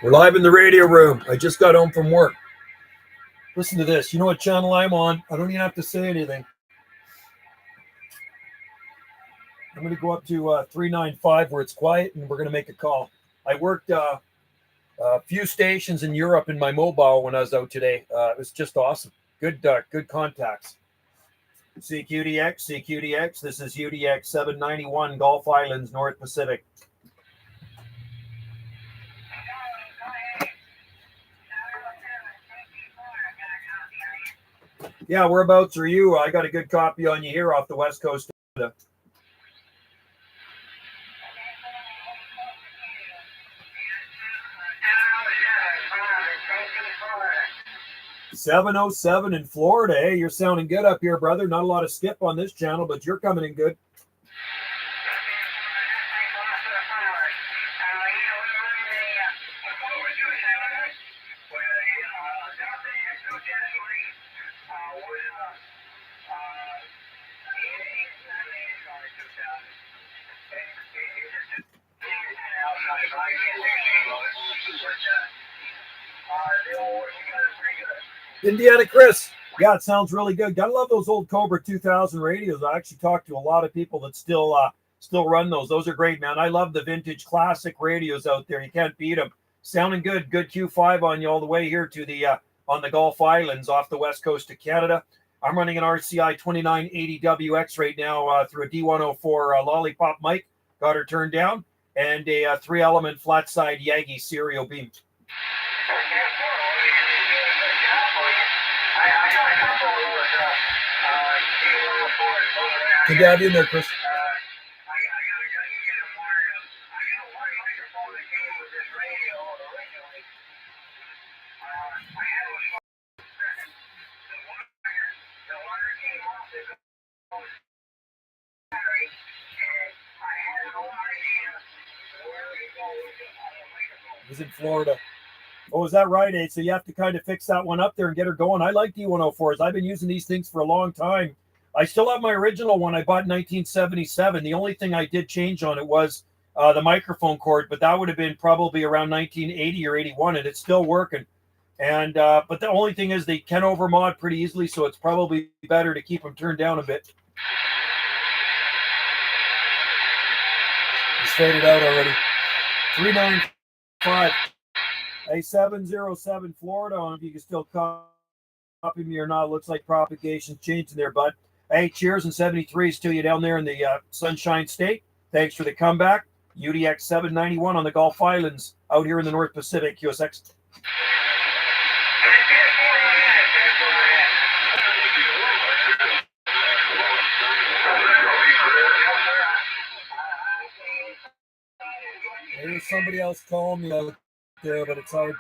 We're live in the radio room. I just got home from work. Listen to this. You know what channel I'm on? I don't even have to say anything. I'm going to go up to 395 where it's quiet, and we're going to make a call. I worked a few stations in Europe in my mobile when I was out today. It was just awesome. Good contacts. CQDX. This is UDX 791, Gulf Islands, North Pacific. Yeah, whereabouts are you? I got a good copy on you here off the west coast of Canada. 707 in Florida. Hey, you're sounding good up here, brother. Not a lot of skip on this channel, but you're coming in good. Indiana Chris. Yeah, it sounds really good. Gotta love those old Cobra 2000 radios. I actually talked to a lot of people that still run those. Those are great, man. I love the vintage classic radios out there. You can't beat them. Sounding good. Good Q5 on you all the way here to the on the Gulf Islands off the west coast of Canada. I'm running an RCI 2980WX right now through a D104 Lollipop mic. Got her turned down. And a 3-element flat side Yagi serial beam. Good to have you in there, Chris. He's in Florida. Oh, is that right, Abe? So you have to kind of fix that one up there and get her going. I like D104s. I've been using these things for a long time. I still have my original one I bought in 1977. The only thing I did change on it was the microphone cord, but that would have been probably around 1980 or 81, and it's still working. And but the only thing is they can overmod pretty easily, so it's probably better to keep them turned down a bit. It's faded out already. 395. A 707 Florida. I don't know if you can still copy me or not. Looks like propagation's changing there, bud. Hey, cheers and 73s to you down there in the Sunshine State. Thanks for the comeback. UDX 791 on the Gulf Islands out here in the North Pacific, USX. There's somebody else calling me out there, but it's hard.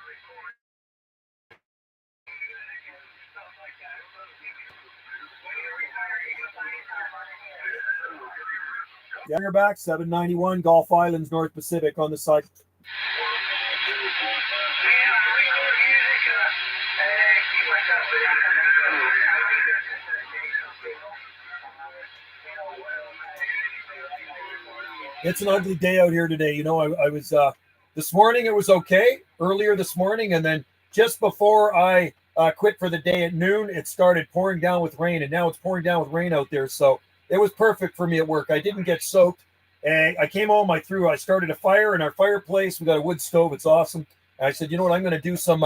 Yeah, you're back. 791 Gulf Islands, North Pacific on the side. It's an ugly day out here today. You know, I was this morning it was okay earlier this morning, and then just before I quit for the day at noon, it started pouring down with rain, and now it's pouring down with rain out there. So it was perfect for me at work. I didn't get soaked. And I came home, I started a fire in our fireplace. We got a wood stove. It's awesome. And I said, you know what, I'm going to do some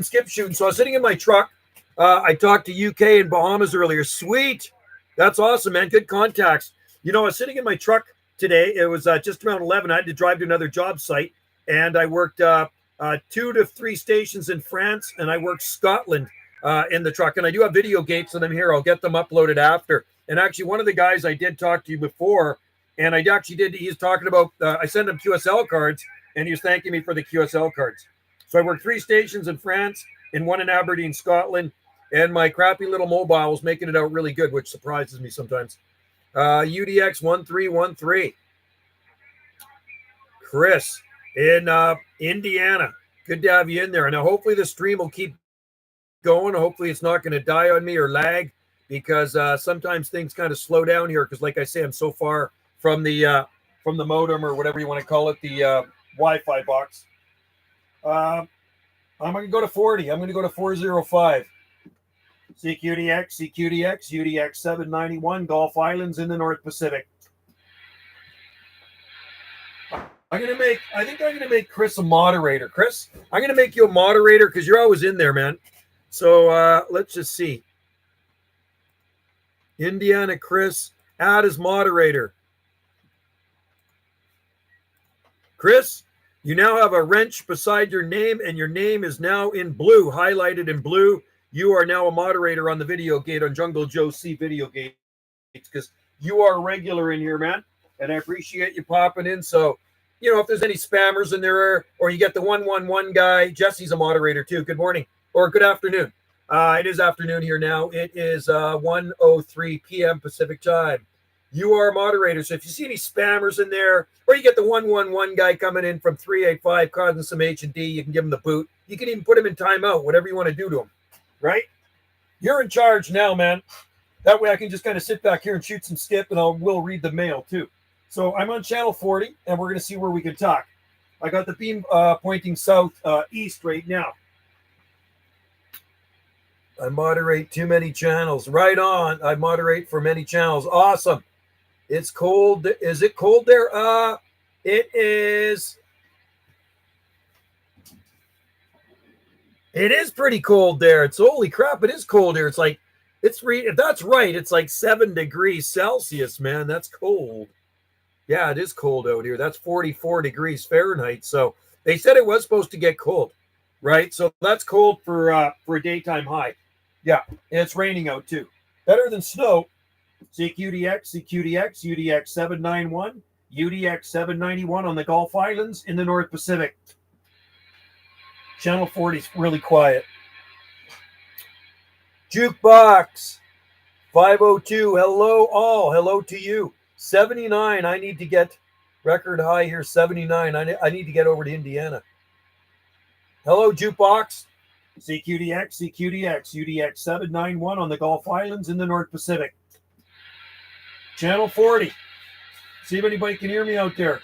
skip shooting. So I was sitting in my truck. I talked to UK and Bahamas earlier. Sweet. That's awesome, man. Good contacts. You know, I was sitting in my truck today. It was just around 11. I had to drive to another job site. And I worked 2 to 3 stations in France. And I worked Scotland in the truck. And I do have video gates of them here. I'll get them uploaded after. And actually, one of the guys I did talk to you before, and I actually did, he's talking about, I sent him QSL cards, and he was thanking me for the QSL cards. So I worked 3 stations in France and 1 in Aberdeen, Scotland, and my crappy little mobile was making it out really good, which surprises me sometimes. UDX 1313. Chris in Indiana. Good to have you in there. Now, hopefully the stream will keep going. Hopefully it's not going to die on me or lag, because sometimes things kind of slow down here, because like I say, I'm so far from the modem or whatever you want to call it, the Wi-Fi box. I'm going to go to 40. I'm going to go to 405. CQDX, UDX 791, Gulf Islands in the North Pacific. I think I'm gonna make Chris a moderator. Chris, I'm gonna make you a moderator because you're always in there, man. So let's just see. Indiana Chris, add as moderator. Chris, you now have a wrench beside your name, and your name is now in blue, highlighted in blue. You are now a moderator on the Video Gate on Jungle Joe C Video Gate because you are a regular in here, man. And I appreciate you popping in. So, if there's any spammers in there, or you get the 111 guy, Jesse's a moderator too. Good morning or good afternoon. It is afternoon here now. It is 1:03 p.m. Pacific time. You are a moderator. So if you see any spammers in there, or you get the 111 guy coming in from 385 causing some H&D, you can give him the boot. You can even put him in timeout, whatever you want to do to him, right? You're in charge now, man. That way I can just kind of sit back here and shoot some skip, and we'll read the mail too. So I'm on channel 40, and we're going to see where we can talk. I got the beam pointing south east right now. I moderate too many channels. Right on. I moderate for many channels. Awesome. It's cold. Is it cold there? It is. It is pretty cold there. It's holy crap. It is cold here. It's like, if that's right, it's like 7 degrees Celsius, man. That's cold. Yeah, it is cold out here. That's 44 degrees Fahrenheit. So they said it was supposed to get cold, right? So that's cold for a daytime high. Yeah, and it's raining out too. Better than snow. CQDX, UDX 791, UDX 791 on the Gulf Islands in the North Pacific. Channel 40 is really quiet. Jukebox 502. Hello all. Hello to you. 79. I need to get record high here. 79. I need to get over to Indiana. Hello, Jukebox. CQDX, UDX 791 on the Gulf Islands in the North Pacific. Channel 40. See if anybody can hear me out there.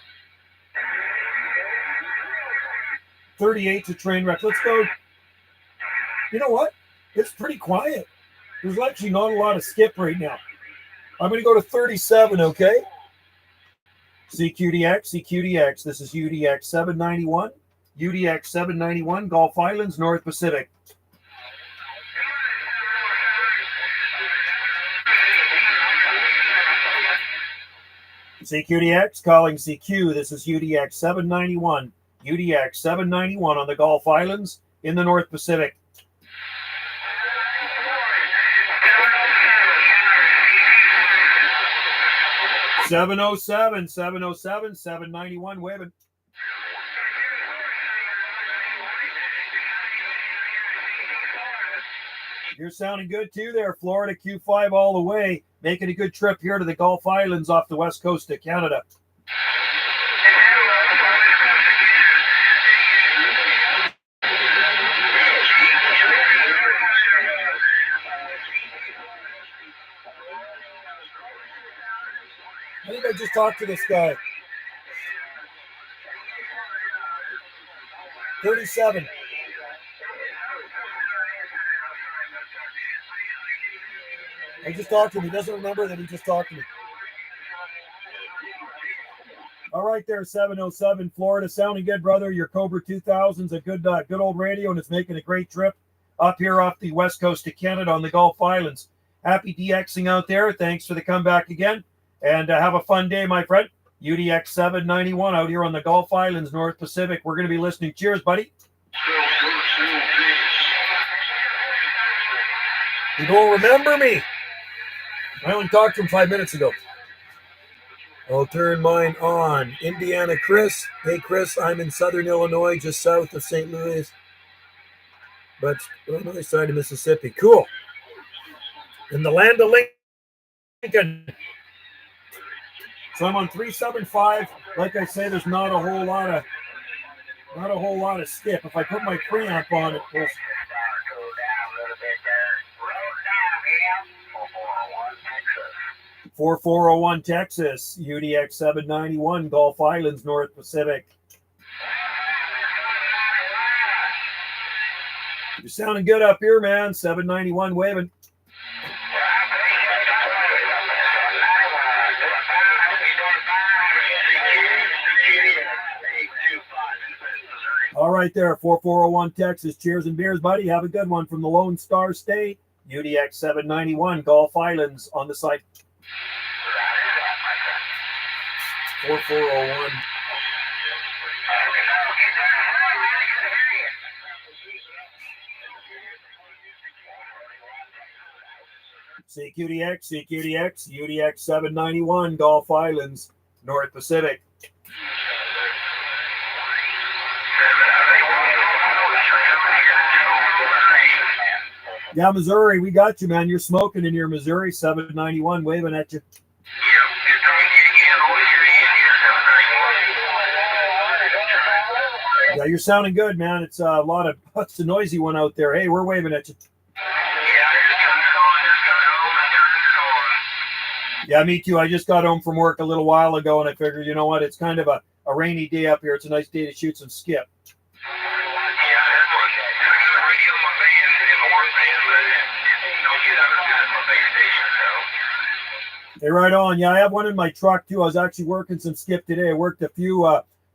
38's a train wreck. Let's go. You know what? It's pretty quiet. There's actually not a lot of skip right now. I'm going to go to 37, okay? CQDX. This is UDX 791. UDX 791, Gulf Islands, North Pacific. CQDX calling CQ. This is UDX 791. UDX 791 on the Gulf Islands in the North Pacific. (707) 791 waving. You're sounding good too there, Florida Q5 all the way, making a good trip here to the Gulf Islands off the west coast of Canada. I think I just talked to this guy. 37. I just talked to him. He doesn't remember that he just talked to me. All right there, 707 Florida. Sounding good, brother. Your Cobra 2000's a good old radio, and it's making a great trip up here off the west coast of Canada on the Gulf Islands. Happy DXing out there. Thanks for the comeback again. And have a fun day, my friend. UDX 791 out here on the Gulf Islands, North Pacific. We're going to be listening. Cheers, buddy. You don't remember me? I only talked to him 5 minutes ago. I'll turn mine on. Indiana Chris. Hey, Chris, I'm in southern Illinois, just south of St. Louis. But on the other side of Mississippi. Cool. In the land of Lincoln. So I'm on 375. Like I say, there's not a whole lot of skip. If I put my preamp on it, we'll 4401 Texas, UDX 791, Gulf Islands, North Pacific. You're sounding good up here, man. 791 waving. All right there, 4401 Texas. Cheers and beers, buddy. Have a good one from the Lone Star State. UDX 791, Gulf Islands on the site. 4401. CQDX, UDX 791, Gulf Islands, North Pacific. Yeah, Missouri, we got you, man. You're smoking in your Missouri 791, waving at you. Yeah, you're sounding good, man. It's a lot of, it's a noisy one out there. Hey, we're waving at you. Yeah, me too. I just got home from work a little while ago, and I figured, you know what? It's kind of a rainy day up here. It's a nice day to shoot some skip. Hey, right on. Yeah, I have one in my truck, too. I was actually working some skip today. I worked a few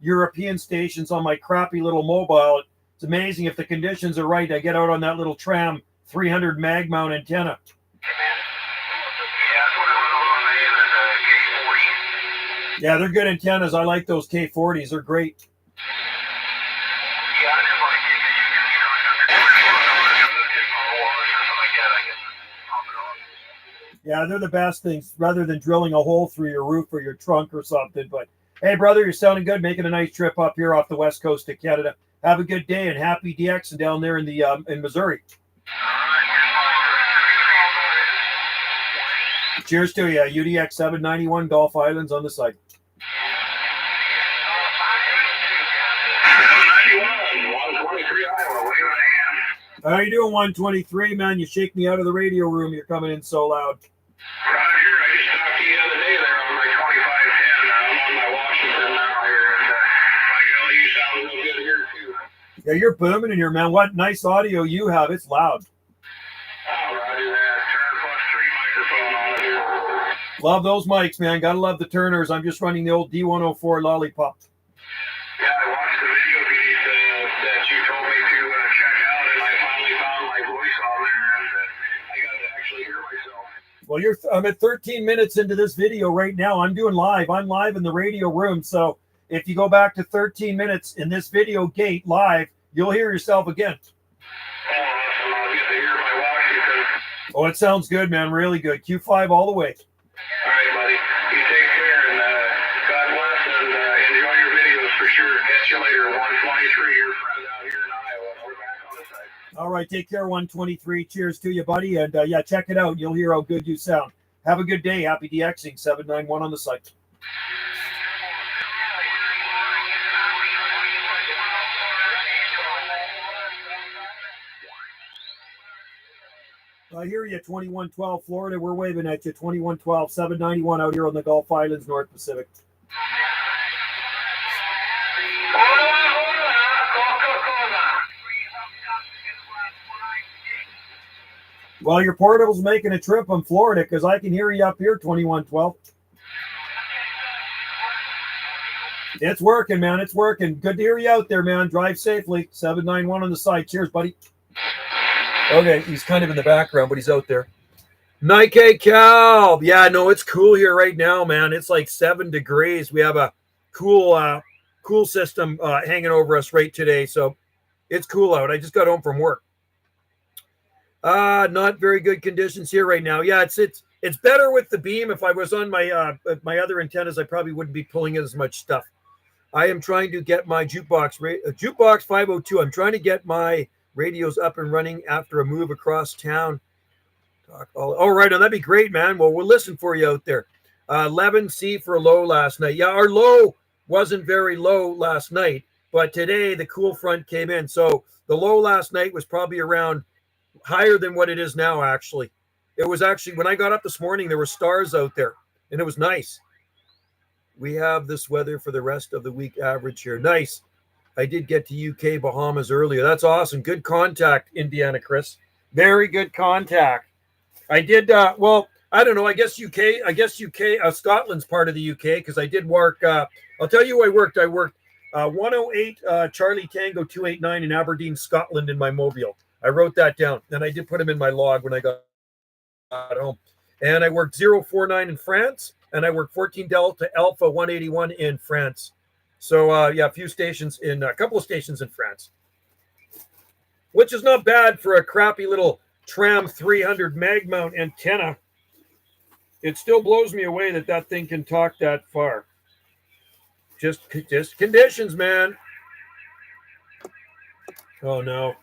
European stations on my crappy little mobile. It's amazing if the conditions are right. I get out on that little tram, 300 mag mount antenna. Yeah, they're good antennas. I like those K40s. They're great. Yeah, they're the best things rather than drilling a hole through your roof or your trunk or something. But hey, brother, you're sounding good. Making a nice trip up here off the west coast of Canada. Have a good day and happy DXing down there in the in Missouri. Cheers to you. UDX 791 Gulf Islands on the site. How you doing, 123, man? You shake me out of the radio room. You're coming in so loud. Roger. I just talked to you the other day there on my 2510. I'm on my Washington now here, and by golly, you sound real good here too. Yeah, you're booming in here, man. What nice audio you have. It's loud. Oh, Roger that. Turner plus 3 microphone on here. Love those mics, man. Gotta love the Turners. I'm just running the old D104 Lollipop. Yeah, I watched the video that you told me to check out, and I finally found my voice on there, and I got to actually hear myself. Well, I'm at 13 minutes into this video right now. I'm doing live. I'm live in the radio room. So if you go back to 13 minutes in this video gate live, you'll hear yourself again. Oh, awesome. I'll get to hear my Washington. Oh, it sounds good, man. Really good. Q5 all the way. All right, buddy. You take care, and God bless, and enjoy your videos for sure. Catch you later. 123, your friend out here in Iowa. We're back on the site. All right, take care, 123. Cheers to you, buddy. And yeah, check it out. You'll hear how good you sound. Have a good day. Happy DXing. 791 on the site. I hear you, 2112 Florida. We're waving at you. 2112, 791 out here on the Gulf Islands, North Pacific. Well, your portable's making a trip on Florida because I can hear you up here, 2112. It's working, man. It's working. Good to hear you out there, man. Drive safely. 791 on the side. Cheers, buddy. Okay, he's kind of in the background, but he's out there. Nike Cal. Yeah, no, it's cool here right now, man. It's like 7 degrees. We have a cool system hanging over us right today, so it's cool out. I just got home from work. Not very good conditions here right now. Yeah, it's better with the beam. If I was on my my other antennas, I probably wouldn't be pulling in as much stuff. I am trying to get my jukebox 502. I'm trying to get my radios up and running after a move across town. All right, that'd be great, man. Well, we'll listen for you out there. 11C for low last night. Yeah, our low wasn't very low last night, but today the cool front came in. So the low last night was probably around higher than what it is now, actually. It was actually, when I got up this morning, there were stars out there, and it was nice. We have this weather for the rest of the week average here. Nice. I did get to UK, Bahamas earlier. That's awesome. Good contact, Indiana Chris. Very good contact. I did, well, I don't know. I guess UK, Scotland's part of the UK because I did work. I'll tell you who I worked. I worked 108 Charlie Tango 289 in Aberdeen, Scotland in my mobile. I wrote that down. And I did put them in my log when I got home. And I worked 049 in France. And I worked 14 Delta Alpha 181 in France. So, yeah, a couple of stations in France. Which is not bad for a crappy little Tram 300 mag mount antenna. It still blows me away that thing can talk that far. Just conditions, man. Oh no.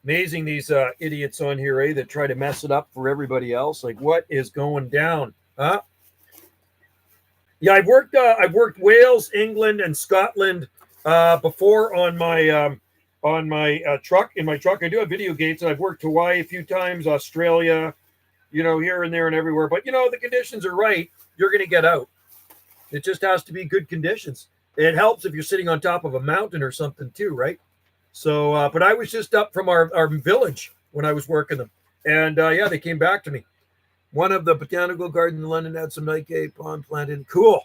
Amazing these idiots on here, that try to mess it up for everybody else. Like, what is going down? Huh? Yeah, I've worked Wales, England, and Scotland before on my truck. In my truck, I do have video gates, and I've worked Hawaii a few times, Australia, here and there and everywhere. But the conditions are right, you're going to get out. It just has to be good conditions. It helps if you're sitting on top of a mountain or something too, right? So, but I was just up from our village when I was working them, and yeah, they came back to me. One of the botanical gardens in London had some nightcap pond planted. Cool.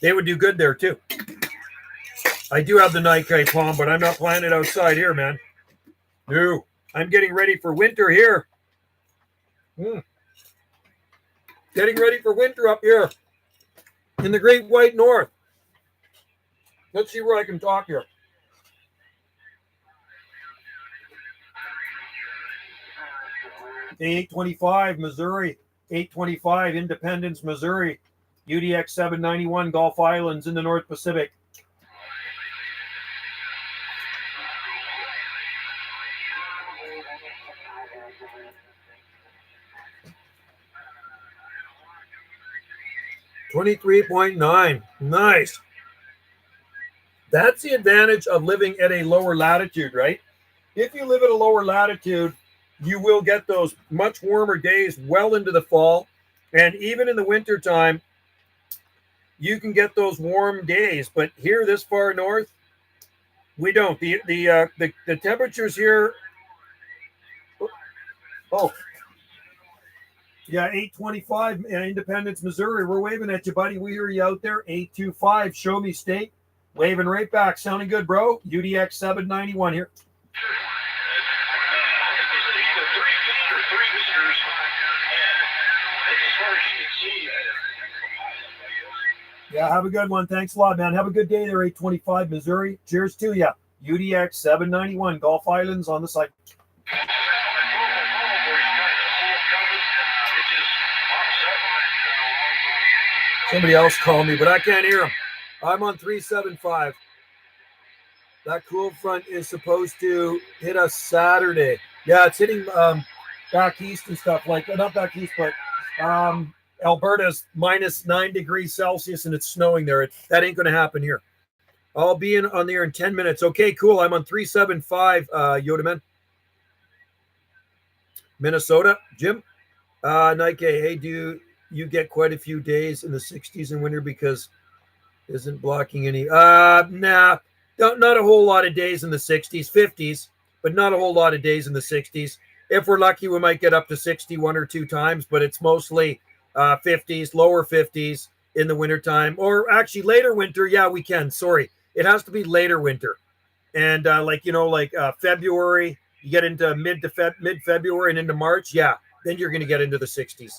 They would do good there too. I do have the nightcap palm, but I'm not planting it outside here, man. No, I'm getting ready for winter here. Getting ready for winter up here in the Great White North. Let's see where I can talk here. The 825 Missouri, 825 Independence, Missouri, UDX 791 Gulf Islands in the North Pacific. $23.9. Nice. That's the advantage of living at a lower latitude, right? If you live at a lower latitude, you will get those much warmer days well into the fall. And even in the wintertime, you can get those warm days. But here, this far north, we don't. The temperatures here. Oh. Yeah, 825 Independence, Missouri. We're waving at you, buddy. We hear you out there. 825, show me state. Waving right back. Sounding good, bro. UDX 791 here. Yeah, have a good one. Thanks a lot, man. Have a good day there, 825 Missouri. Cheers to you. UDX 791 Gulf Islands on the site. Somebody else called me, but I can't hear him. I'm on 375. That cool front is supposed to hit us Saturday. Yeah, it's hitting back east and stuff, like not back east, but Alberta's minus 9 degrees Celsius and it's snowing there. That ain't going to happen here. I'll be on there in 10 minutes. Okay, cool. I'm on 375, Yodaman. Minnesota, Jim. Nike, hey, do you get quite a few days in the 60s in winter because isn't blocking any? Nah, not a whole lot of days in the 60s, 50s, but not a whole lot of days in the 60s. If we're lucky, we might get up to 60 one or two times, but it's mostly 50s, lower 50s in the wintertime, or actually later winter. Yeah, we can. Sorry. It has to be later winter. And February, you get into mid-February and into March. Yeah, then you're going to get into the 60s.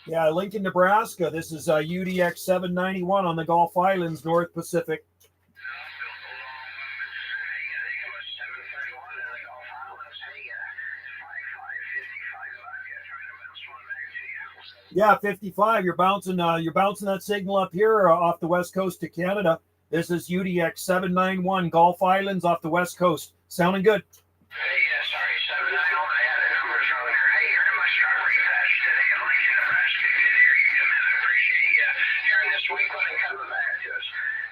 Yeah, Lincoln, Nebraska. This is UDX 791 on the Gulf Islands, North Pacific. Yeah, 55. You're bouncing that signal up here off the west coast of Canada. This is UDX 791 Gulf Islands off the west coast. Sounding good. Hey, sorry, 791. I had the numbers wrong here. Hey, you're in my strawberry patch today in Lincoln, Nebraska. Good to hear you, man. I appreciate you during this week when I'm coming back to us.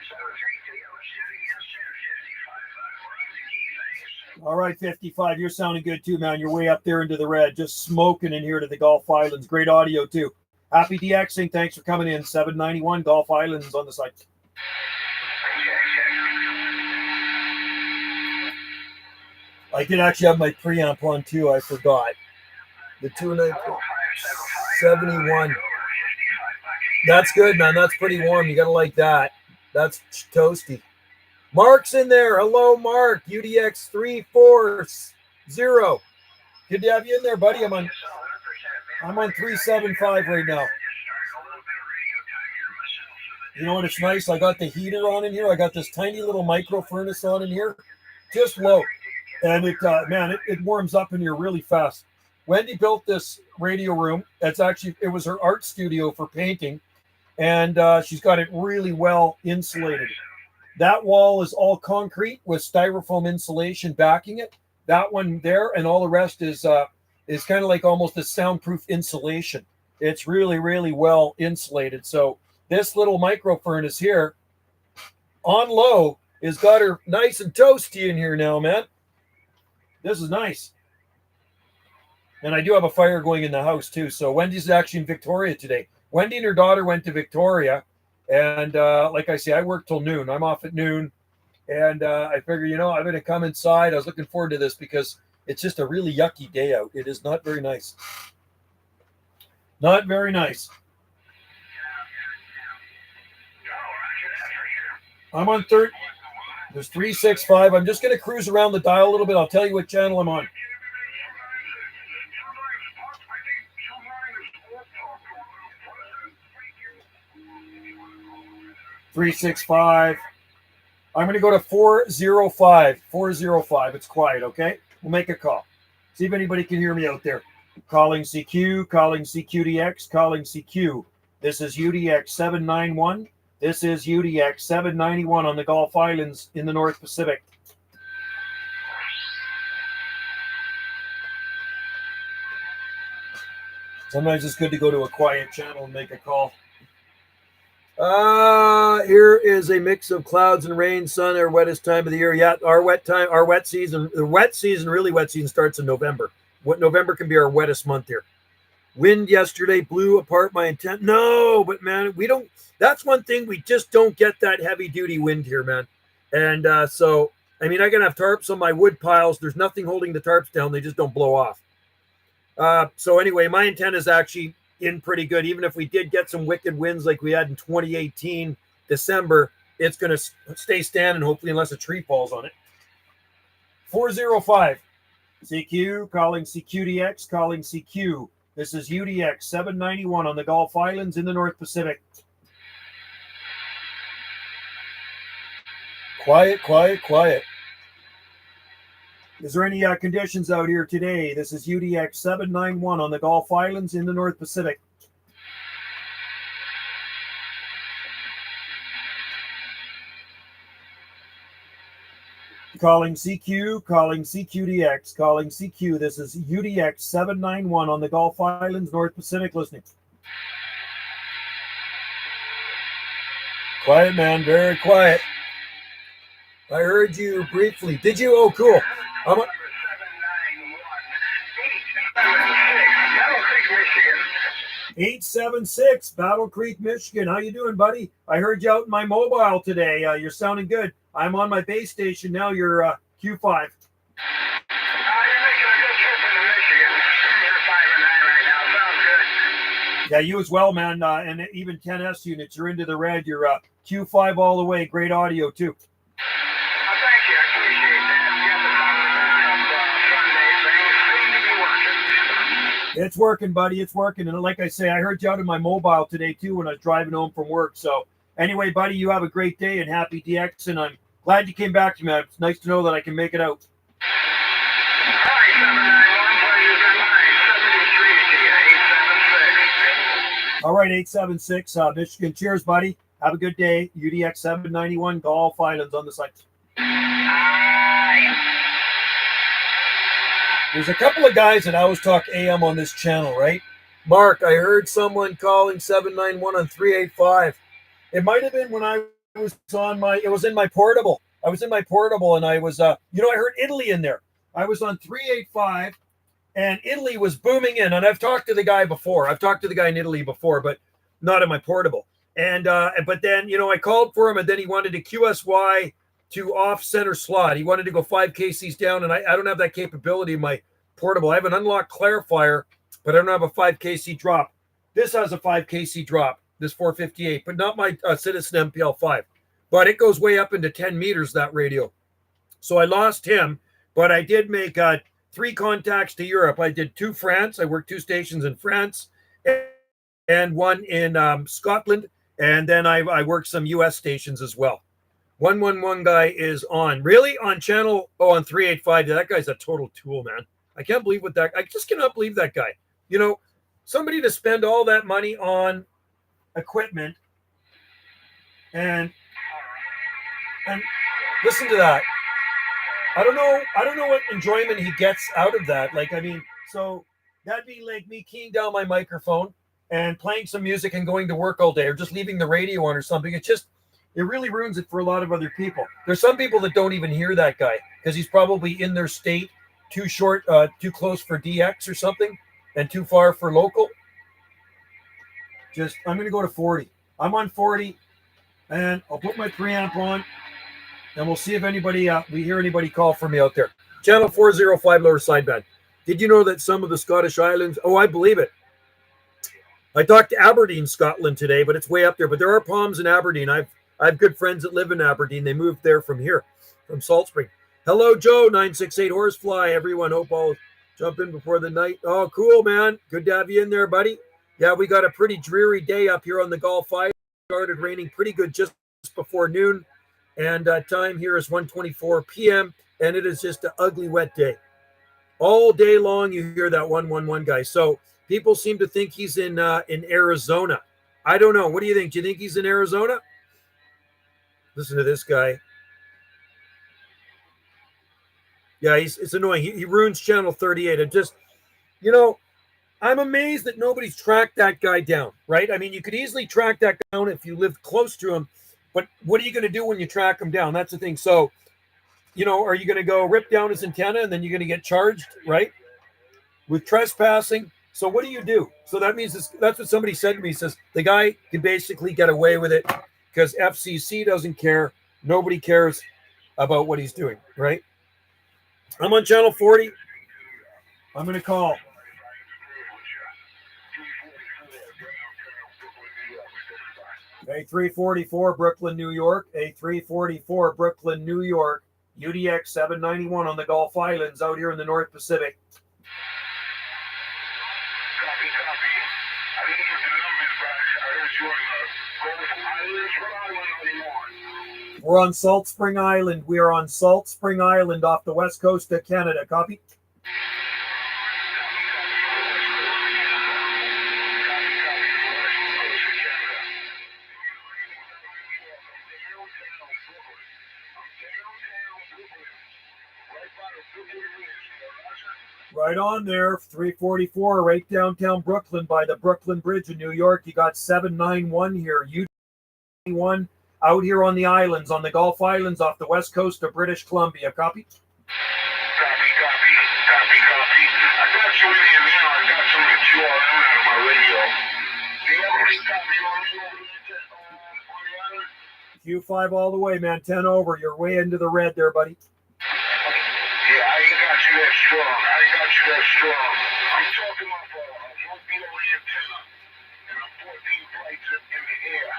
732, let's do it again soon. 55. All right, 55. You're sounding good too, man. You're way up there into the red, just smoking in here to the Gulf Islands. Great audio too. Happy DXing. Thanks for coming in. 791 Gulf Islands on the site. I did actually have my preamp on too. I forgot. The 271. That's good, man. That's pretty warm. You got to like that. That's toasty. Mark's in there. Hello, Mark. UDX 340. Good to have you in there, buddy. I'm on 375 right now. You know what? It's nice. I got the heater on in here. I got this tiny little micro furnace on in here, just low, and it warms up in here really fast. Wendy built this radio room. It was her art studio for painting, and she's got it really well insulated. That wall is all concrete with styrofoam insulation backing it. That one there, and all the rest is kind of like almost a soundproof insulation. It's really, really well insulated. So this little micro furnace here on low has got her nice and toasty in here now, man. This is nice. And I do have a fire going in the house too. So Wendy's actually in Victoria today. Wendy and her daughter went to Victoria. And like I say, I work till noon. I'm off at noon. And I figure, I'm going to come inside. I was looking forward to this because it's just a really yucky day out. It is not very nice. Not very nice. I'm on third. There's 365. I'm just going to cruise around the dial a little bit. I'll tell you what channel I'm on. $365. I'm going to go to 405. 405. It's quiet, okay? We'll make a call. See if anybody can hear me out there. Calling CQ, calling CQDX, calling CQ. This is UDX 791. This is UDX 791 on the Gulf Islands in the North Pacific. Sometimes it's good to go to a quiet channel and make a call. Here is a mix of clouds and rain, sun, our wettest time of the year. Yeah, our wet season starts in November. November can be our wettest month here. Wind yesterday blew apart my antenna. No, but man, that's one thing, we just don't get that heavy duty wind here, man. And so, I mean, I can have tarps on my wood piles. There's nothing holding the tarps down. They just don't blow off. So anyway, my antenna is actually in pretty good. Even if we did get some wicked winds like we had in 2018 December, it's going to stay standing, hopefully, unless a tree falls on it. 405 CQ, calling CQDX, calling CQ. This is UDX 791 on the Gulf Islands in the North Pacific. Quiet, quiet, quiet. Is there any conditions out here today? This is UDX 791 on the Gulf Islands in the North Pacific. Calling CQ, calling CQDX, calling CQ. This is UDX 791 on the Gulf Islands, North Pacific, listening. Quiet, man, very quiet. I heard you briefly. Did you? Oh, cool. 876 Battle Creek, Michigan. How you doing, buddy? I heard you out in my mobile today. You're sounding good. I'm on my base station now. You're Q5. You're making a good trip into Michigan. You're 5 and 9 right now. Sounds good. Yeah, you as well, man. And even 10S units. You're into the red. You're Q5 all the way. Great audio too. It's working, buddy. It's working. And like I say, I heard you out in my mobile today, too, when I was driving home from work. So anyway, buddy, you have a great day and happy DX. And I'm glad you came back to me. It's nice to know that I can make it out. All right, 876, Michigan. Cheers, buddy. Have a good day. UDX 791, Gulf Islands on the site. There's a couple of guys that always talk AM on this channel, right? Mark, I heard someone calling 791 on 385. It might have been when I was it was in my portable. I was in my portable and I was, I heard Italy in there. I was on 385 and Italy was booming in. And I've talked to the guy before. I've talked to the guy in Italy before, but not in my portable. And but then, you know, I called for him, and then he wanted to QSY to off center slot. He wanted to go 5 kcs down, and I don't have that capability in my portable. I have an unlocked clarifier, but I don't have a 5 kc drop. This has a 5 kc drop, this 458, but not my Citizen MPL5. But it goes way up into 10 meters, that radio. So I lost him, but I did make 3 contacts to Europe. I did 2 France. I worked 2 stations in France and 1 in Scotland. And then I worked some U.S. stations as well. 111 guy is on. Really? On channel, on 385. That guy's a total tool, man. I can't believe I just cannot believe that guy. You know, somebody to spend all that money on equipment and listen to that. I don't know what enjoyment he gets out of that. Like, I mean, so that'd be like me keying down my microphone and playing some music and going to work all day, or just leaving the radio on or something. It really ruins it for a lot of other people. There's some people that don't even hear that guy because he's probably in their state, too short, too close for DX or something, and too far for local. I'm going to go to 40. I'm on 40, and I'll put my preamp on, and we'll see if we hear anybody call for me out there. Channel 405 lower sideband. Did you know that some of the Scottish Islands? Oh, I believe it. I talked to Aberdeen, Scotland today, but it's way up there. But there are palms in Aberdeen. I have good friends that live in Aberdeen. They moved there from Salt Spring. Hello, Joe, 968 Horsefly. Everyone, hope I'll jump in before the night. Oh, cool, man. Good to have you in there, buddy. Yeah, we got a pretty dreary day up here on the Gulf Island. It started raining pretty good just before noon. And time here is 1:24 p.m. And it is just an ugly, wet day. All day long, you hear that 111 guy. So people seem to think he's in Arizona. I don't know. What do you think? Do you think he's in Arizona? Listen to this guy. Yeah, it's annoying. He ruins channel 38. And just, you know, I'm amazed that nobody's tracked that guy down, right? I mean, you could easily track that down if you lived close to him. But what are you going to do when you track him down? That's the thing. So, you know, are you going to go rip down his antenna and then you're going to get charged, right? With trespassing. So what do you do? So that means that's what somebody said to me. He says the guy can basically get away with it because FCC doesn't care. Nobody cares about what he's doing, right? I'm on channel 40. I'm going to call. A344 Brooklyn, New York. A344 Brooklyn, New York. UDX 791 on the Gulf Islands out here in the North Pacific. We're on Salt Spring Island. We are on Salt Spring Island off the west coast of Canada. Copy? Right on there, 344, right downtown Brooklyn by the Brooklyn Bridge in New York. You got 791 here. U21 out here on the islands, on the Gulf Islands off the west coast of British Columbia. Copy? Copy. I got you in here now. I got some of the QRM out of my radio. Do you have any copy on the island? Q5 all the way, man. 10 over. You're way into the red there, buddy. Yeah, I ain't got you that strong. I'm talking off a 1 below antenna, and I'm 14 flights in the air.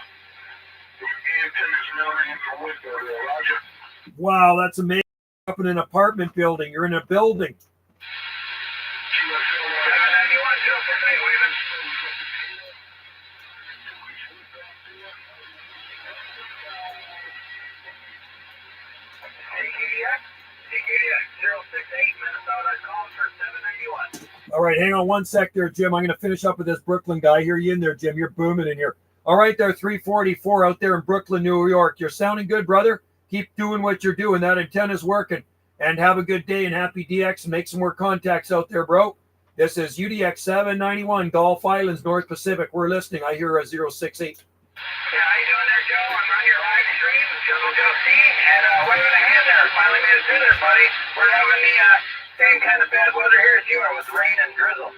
The antenna's mounted in the window there, Roger. Wow, that's amazing. Up in an apartment building. You're in a building. All right, hang on one sec there, Jim. I'm going to finish up with this Brooklyn guy. Hear you in there, Jim. You're booming in here. All right, there, 344 out there in Brooklyn, New York. You're sounding good, brother. Keep doing what you're doing. That antenna's working. And have a good day and happy DX and make some more contacts out there, bro. This is UDX 791, Gulf Islands, North Pacific. We're listening. I hear a 068. Yeah, how you doing there, Joe? I'm on your live stream, Joe C. And what's the hand there? Finally made it through there, buddy. We're having the same kind of bad weather here as you are with rain and drizzle.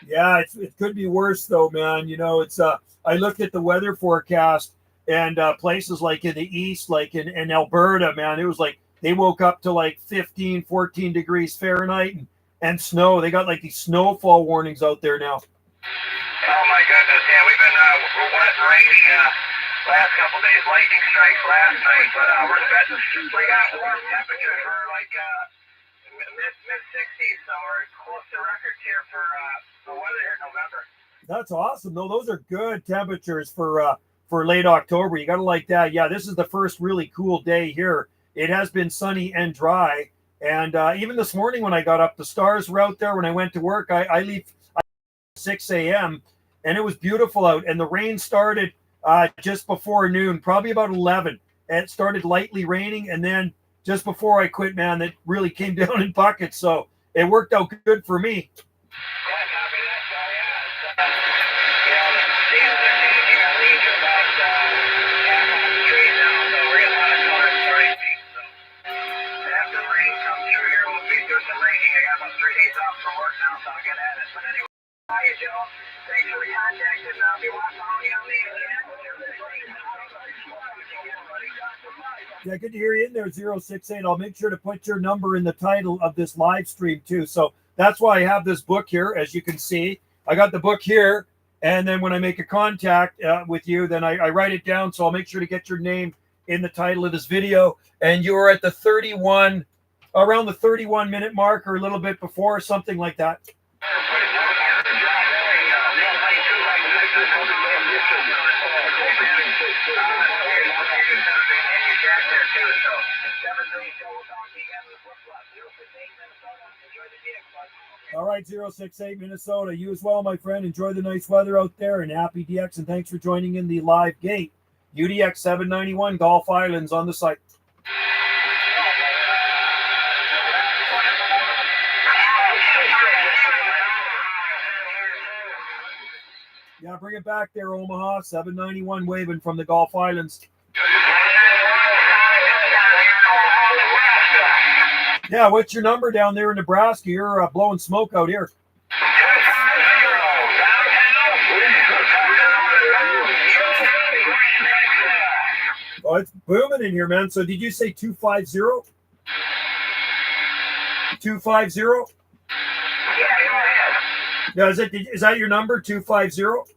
Yeah, it could be worse though, man. You know, it's I looked at the weather forecast and places like in the east, like in Alberta, man, it was like they woke up to like 15, 14 degrees Fahrenheit and snow. They got like these snowfall warnings out there now. Oh my goodness, yeah, we've been wet and rainy last couple days, lightning strikes last night, but we got warm temperatures for like mid 60s, so we're close to records here for the weather here in November. That's awesome. No, those are good temperatures for late October. You gotta like that. Yeah, this is the first really cool day here. It has been sunny and dry, and even this morning when I got up, the stars were out there. When I went to work, I leave at 6 a.m. and it was beautiful out, and the rain started just before noon, probably about 11. And it started lightly raining, and then just before I quit, man, it really came down in buckets. So it worked out good for me. Yeah, good to hear you in there, 068. I'll make sure to put your number in the title of this live stream too. So that's why I have this book here, as you can see. I got the book here, and then when I make a contact with you, then I write it down. So I'll make sure to get your name in the title of this video. And you are at the 31, around the 31-minute mark, or a little bit before, something like that. All right, 068 Minnesota. You as well, my friend. Enjoy the nice weather out there, and happy DX. And thanks for joining in the live gate. UDX 791 Gulf Islands on the site. Yeah, bring it back there, Omaha. 791 waving from the Gulf Islands. Yeah, what's your number down there in Nebraska? You're blowing smoke out here. Oh, it's booming in here, man. So did you say 250? 250? Yeah, is that your number, 250?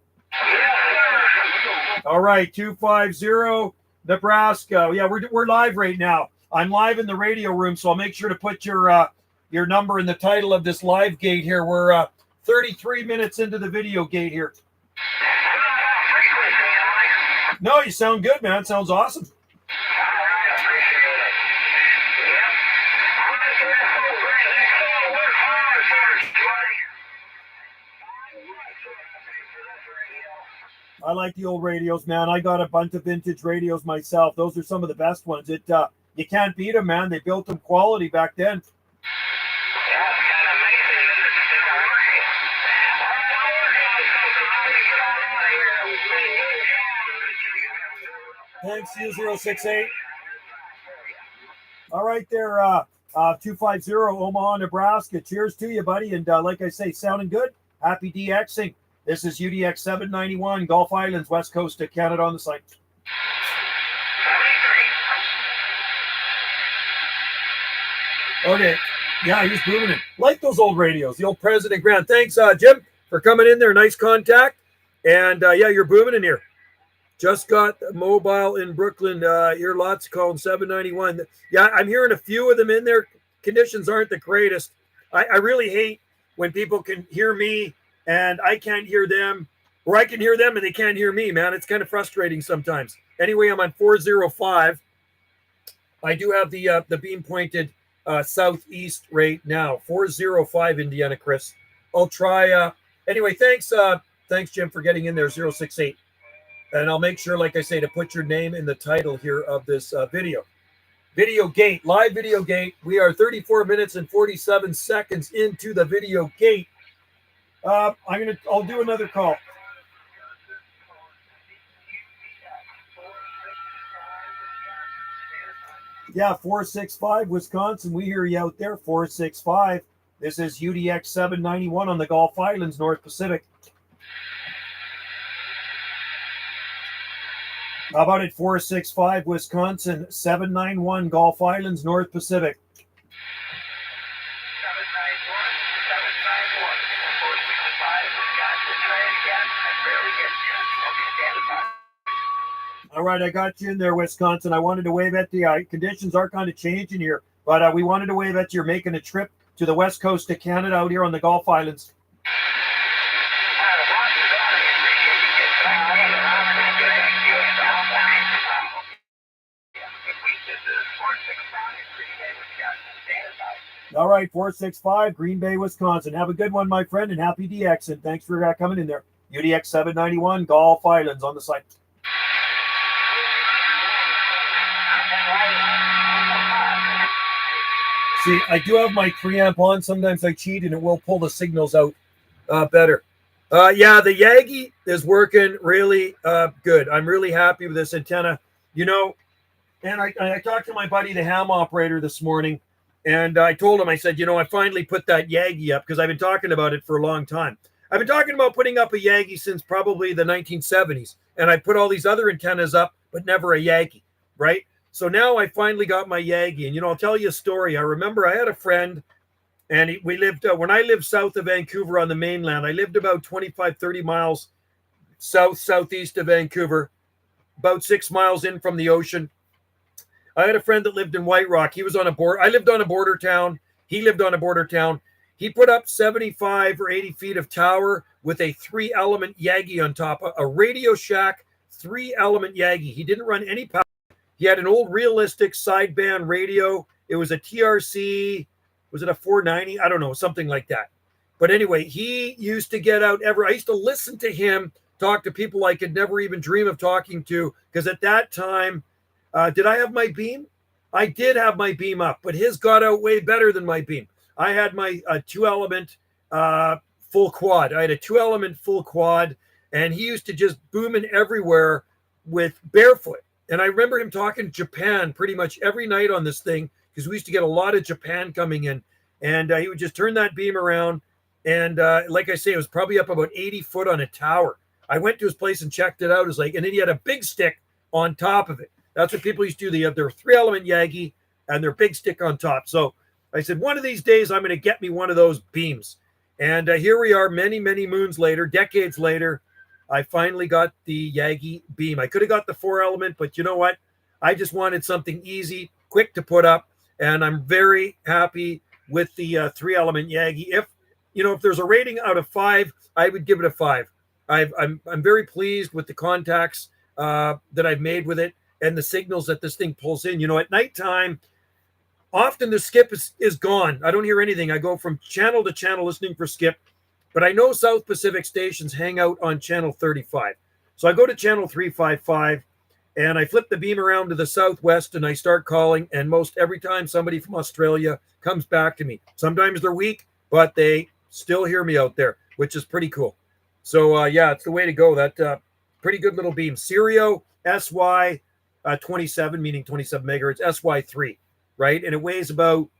All right, 250 Nebraska. Yeah, we're live right now. I'm live in the radio room, so I'll make sure to put your number in the title of this live gate here. We're 33 minutes into the video gate here. No, you sound good, man. Sounds awesome. I like the old radios, man. I got a bunch of vintage radios myself. Those are some of the best ones. You can't beat them, man. They built them quality back then. Thanks, U068. All right there, 250 Omaha, Nebraska. Cheers to you, buddy. And like I say, sounding good. Happy DXing. This is UDX 791, Gulf Islands, west coast of Canada on the site. Okay. Yeah, he's booming it. Like those old radios, the old President Grant. Thanks, Jim, for coming in there. Nice contact. And yeah, you're booming in here. Just got mobile in Brooklyn. Here, lots calling 791. Yeah, I'm hearing a few of them in there. Conditions aren't the greatest. I really hate when people can hear me and I can't hear them, or I can hear them and they can't hear me, man. It's kind of frustrating sometimes. Anyway, I'm on 405. I do have the beam pointed southeast right now. 405 Indiana, Chris. I'll try. Anyway, thanks, Jim, for getting in there, 068. And I'll make sure, like I say, to put your name in the title here of this video. Video gate, live video gate. We are 34 minutes and 47 seconds into the video gate. I'll do another call. Yeah, 465 Wisconsin. We hear you out there. 465. This is UDX 791 on the Gulf Islands, North Pacific. How about it? 465 Wisconsin, 791 Gulf Islands, North Pacific. 791, 791 Wisconsin. All right, I got you in there, Wisconsin. I wanted to wave at the conditions are kind of changing here, but we wanted to wave at you're making a trip to the west coast of Canada out here on the Gulf Islands. All right, 465 Green Bay, Wisconsin. Have a good one, my friend, and happy DX. And thanks for coming in there. UDX 791 Gulf Islands on the site. See, I do have my preamp on. Sometimes I cheat and it will pull the signals out better. Yeah, the Yagi is working really good. I'm really happy with this antenna. You know, and I talked to my buddy, the ham operator, this morning, and I told him, I said, you know, I finally put that Yagi up because I've been talking about it for a long time. I've been talking about putting up a Yagi since probably the 1970s, and I put all these other antennas up, but never a Yagi, right? So now I finally got my Yagi, and, you know, I'll tell you a story. I remember I had a friend, and we lived, when I lived south of Vancouver on the mainland, I lived about 25, 30 miles southeast of Vancouver, about 6 miles in from the ocean. I had a friend that lived in White Rock. He was on a border. I lived on a border town. He lived on a border town. He put up 75 or 80 feet of tower with a 3-element Yagi on top, a Radio Shack 3-element Yagi. He didn't run any power. He had an old realistic sideband radio. It was a TRC. Was it a 490? I don't know, something like that. But anyway, he used to get out I used to listen to him talk to people I could never even dream of talking to, because at that time, did I have my beam? I did have my beam up, but his got out way better than my beam. I had my 2-element full quad. I had a 2-element full quad, and he used to just boom in everywhere with barefoot. And I remember him talking Japan pretty much every night on this thing, because we used to get a lot of Japan coming in. And he would just turn that beam around. And like I say, it was probably up about 80 foot on a tower. I went to his place and checked it out. It was like, and then he had a big stick on top of it. That's what people used to do. They have their 3-element Yagi and their big stick on top. So I said, one of these days, I'm going to get me one of those beams. And here we are many, many moons later, decades later. I finally got the Yagi beam. I could have got the 4-element, but you know what? I just wanted something easy, quick to put up. And I'm very happy with the 3-element Yagi. If there's a rating out of 5, I would give it a 5. I'm very pleased with the contacts that I've made with it and the signals that this thing pulls in. You know, at nighttime, often the skip is gone. I don't hear anything. I go from channel to channel listening for skip, but I know South Pacific stations hang out on channel 35. So I go to channel 355 and I flip the beam around to the southwest and I start calling. And most every time somebody from Australia comes back to me. Sometimes they're weak, but they still hear me out there, which is pretty cool. So yeah, it's the way to go. That pretty good little beam. Sirio SY 27, meaning 27 megahertz, SY3, right? And it weighs about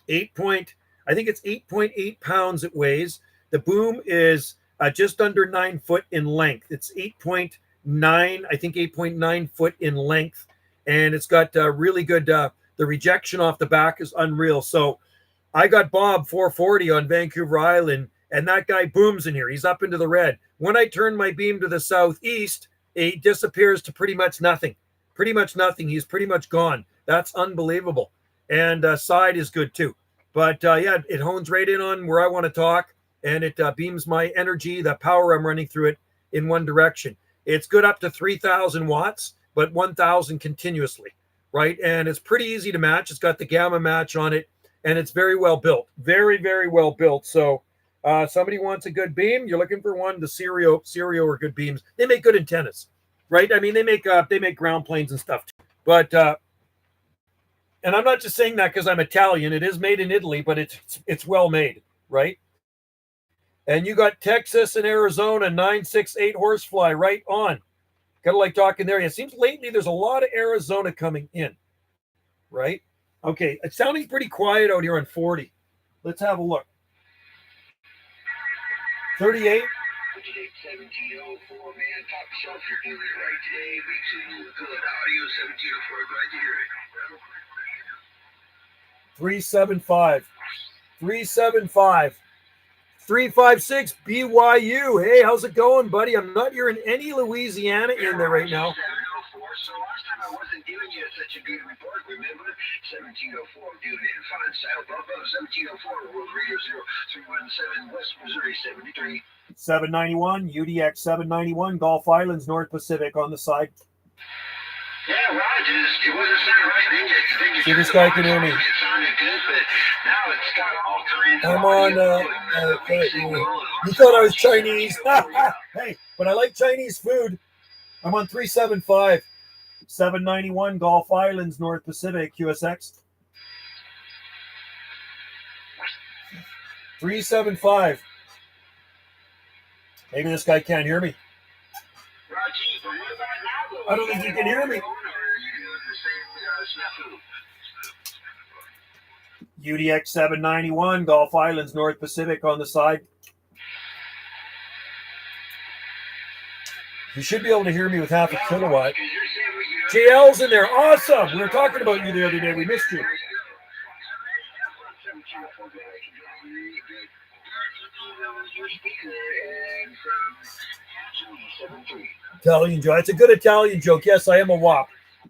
8.8 pounds it weighs. The boom is just under 9 foot in length. It's 8.9, I think 8.9 foot in length. And it's got really good, the rejection off the back is unreal. So I got Bob 440 on Vancouver Island, and that guy booms in here. He's up into the red. When I turn my beam to the southeast, it disappears to pretty much nothing. Pretty much nothing. He's pretty much gone. That's unbelievable. And side is good too. But yeah, it hones right in on where I want to talk, and it beams my energy, the power I'm running through it in one direction. It's good up to 3,000 watts, but 1,000 continuously, right? And it's pretty easy to match. It's got the gamma match on it, and it's very well built. Very, very well built. So somebody wants a good beam, you're looking for one. The Sirio are good beams. They make good antennas, right? I mean, they make ground planes and stuff too. But and I'm not just saying that because I'm Italian. It is made in Italy, but it's well made, right? And you got Texas and Arizona 968 horsefly right on. Kind of like talking there. It seems lately there's a lot of Arizona coming in, right? Okay, it's sounding pretty quiet out here on 40. Let's have a look. 38. 1704, man. Top shelf, you're doing it right today. Mixing with good audio. 1704, glad to hear it. 375. 375. 356 BYU. Hey, how's it going, buddy? I'm not hearing any Louisiana in there right now. 704. So last time I wasn't giving you such a good report, remember? 1704, doing it fine. South of 1704, World Radio 0317, West Missouri 73. 791, UDX 791, Gulf Islands, North Pacific on the side. Yeah, Rogers, it wasn't sounding right. See if this guy can hear me. It sounded good, but now it's got all kinds of I'm on, you thought I was Chinese. Hey, but I like Chinese food. I'm on 375, 791, Gulf Islands, North Pacific, QSX. 375. Maybe this guy can't hear me. I don't think you can hear me. UDX 791, Gulf Islands, North Pacific on the side. You should be able to hear me with half a kilowatt. JL's in there. Awesome. We were talking about you the other day. We missed you. Italian joke. It's a good Italian joke. Yes, I am a WAP.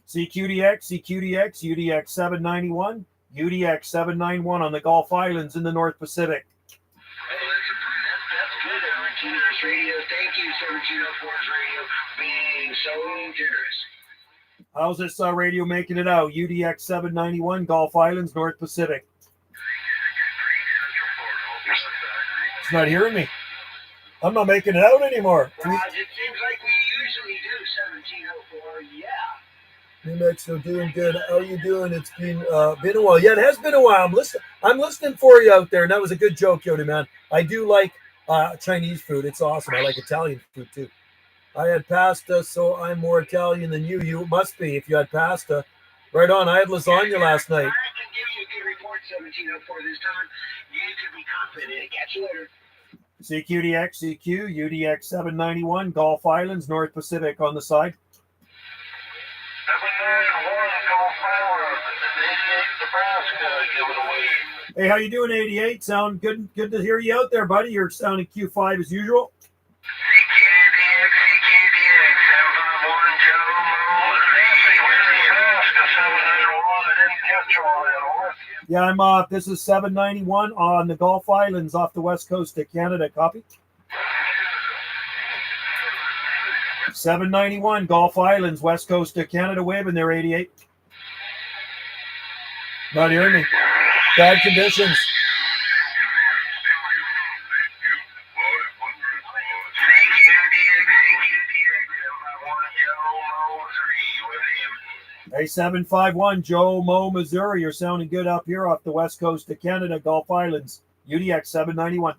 CQDX, UDX 791, UDX 791 on the Gulf Islands in the North Pacific. That's good. Generous radio. Thank you, 1704's radio, being so generous. How's this radio making it out? UDX 791, Gulf Islands, North Pacific. It's not hearing me. I'm not making it out anymore. It seems like we usually do 1704. Yeah. New Mexico doing good. How are you doing? It's been a while. Yeah, it has been a while. I'm listening for you out there, and that was a good joke, Yoda man. I do like Chinese food. It's awesome. I like Italian food too. I had pasta, so I'm more Italian than you. You must be if you had pasta. Right on. I had lasagna last night. I can give you a good report, 1704 this time. You can be confident. Catch you later. CQDX, CQ, UDX 791, Gulf Islands, North Pacific on the side. 791, Gulf Islands, 88, Nebraska, give it away. Hey, how you doing, 88? Sound good? Good to hear you out there, buddy. You're sounding Q5 as usual. CQDX, 751, Joe, Nebraska, 791, I didn't catch all that. Yeah, this is 791 on the Gulf Islands off the west coast of Canada. Copy. 791 Gulf Islands, west coast of Canada. Waving there, 88. Not hearing me. Bad conditions. Hey, 751, Joe Mo, Missouri. You're sounding good up here off the west coast of Canada, Gulf Islands. UDX 791.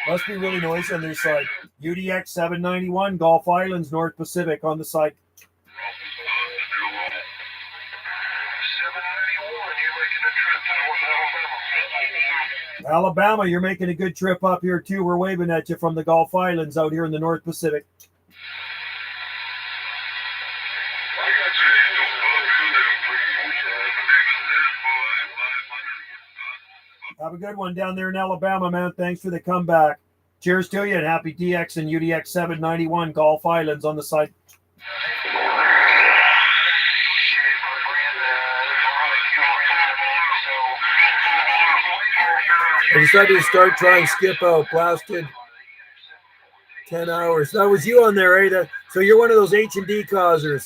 Must be really noisy on their side. UDX 791, Gulf Islands, North Pacific on the side. Alabama, you're making a good trip up here too. We're waving at you from the Gulf Islands out here in the North Pacific. Have a good one down there in Alabama, man. Thanks for the comeback. Cheers to you and happy DX and UDX 791 Gulf Islands on the side. I decided to start trying skip out. Blasted 10 hours. That was you on there, Ada. So you're one of those H&D causers.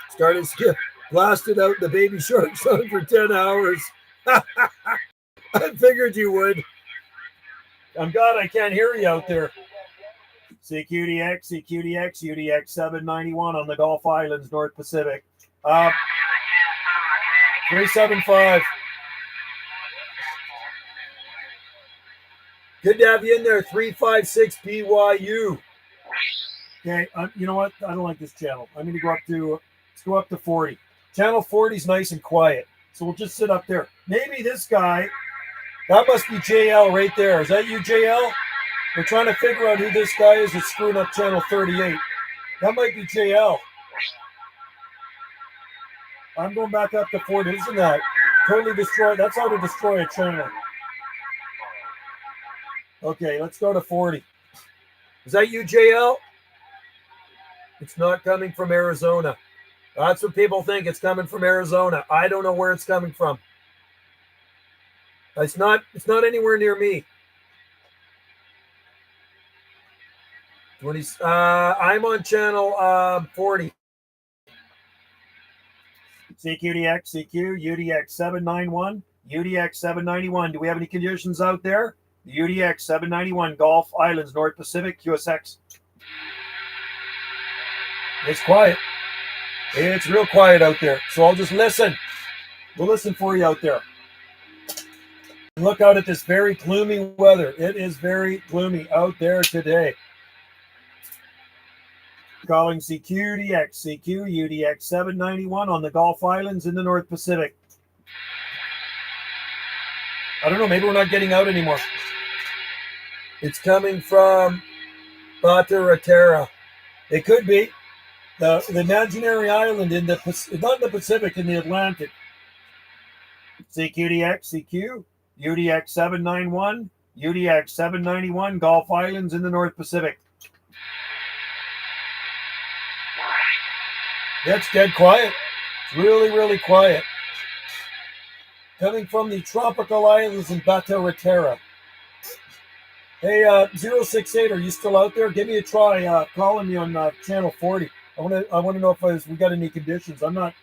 Started skip. Blasted out the Baby Shark song for 10 hours. I figured you would. I'm glad I can't hear you out there. CQDX, UDX 791 on the Gulf Islands, North Pacific. 375. Good to have you in there. 356 BYU. Okay, you know what? I don't like this channel. I'm going to go up to Let's go up to 40. Channel 40 is nice and quiet. So we'll just sit up there. Maybe this guy, that must be JL right there. Is that you, JL? We're trying to figure out who this guy is that's screwing up channel 38. That might be JL. I'm going back up to 40. Isn't that? Totally destroy. That's how to destroy a channel. Okay, let's go to 40. Is that you, JL? It's not coming from Arizona. That's what people think. It's coming from Arizona. I don't know where it's coming from. It's not anywhere near me. 20. I'm on channel 40. CQDX, CQ, UDX 791, UDX 791. Do we have any conditions out there? The UDX 791, Gulf Islands, North Pacific, QSX. It's quiet. It's real quiet out there. So I'll just listen. We'll listen for you out there. Look out at this very gloomy weather. It is very gloomy out there today. Calling CQDX, CQ, UDX 791 on the Gulf Islands in the North Pacific. I don't know, maybe we're not getting out anymore. It's coming from Bata Ratera. It could be the imaginary island in the not in the Pacific, in the Atlantic. CQDX, CQ, UDX 791, UDX 791, Gulf Islands in the North Pacific. That's dead quiet. It's really, really quiet. Coming from the tropical islands in Bata Ratera. Hey, 068, are you still out there? Give me a try calling me on channel 40. I want to know if we got any conditions. I'm not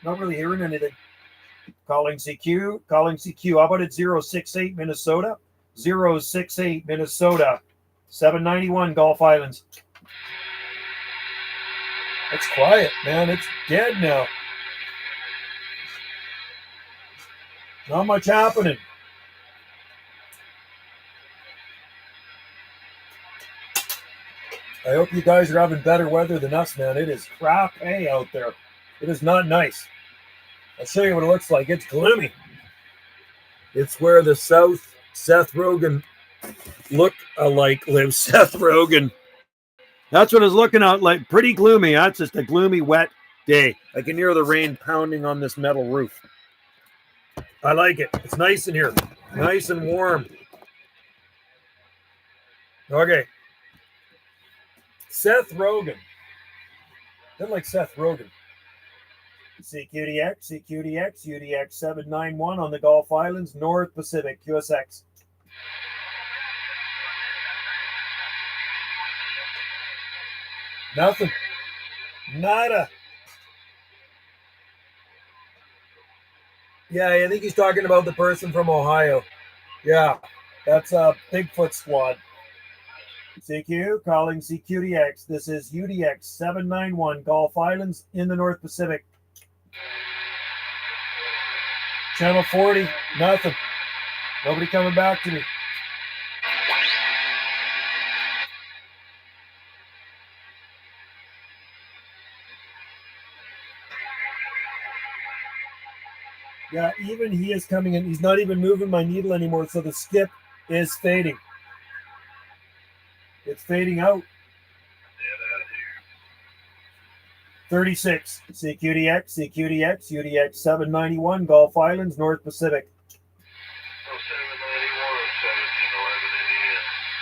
really hearing anything. Calling CQ. How about it 068 Minnesota? 068 Minnesota. 791 Gulf Islands. It's quiet, man. It's dead now. Not much happening. I hope you guys are having better weather than us, man. It is crap out there. It is not nice. I'll show you what it looks like. It's gloomy. It's where the South Seth Rogen look-alike lives. Seth Rogen. That's what it's looking out like. Pretty gloomy. That's just a gloomy, wet day. I can hear the rain pounding on this metal roof. I like it. It's nice in here. Nice and warm. Okay. Seth Rogen. Didn't like Seth Rogen. CQDX, UDX 791 on the Gulf Islands, North Pacific, QSX. Nothing. Nada. Yeah, I think he's talking about the person from Ohio. Yeah, that's a Bigfoot squad. CQ, calling CQDX. This is UDX 791, Gulf Islands in the North Pacific. Channel 40, nothing. Nobody coming back to me. Yeah, even he is coming in. He's not even moving my needle anymore, so the skip is fading. It's fading out. 36, CQDX, UDX 791, Gulf Islands, North Pacific.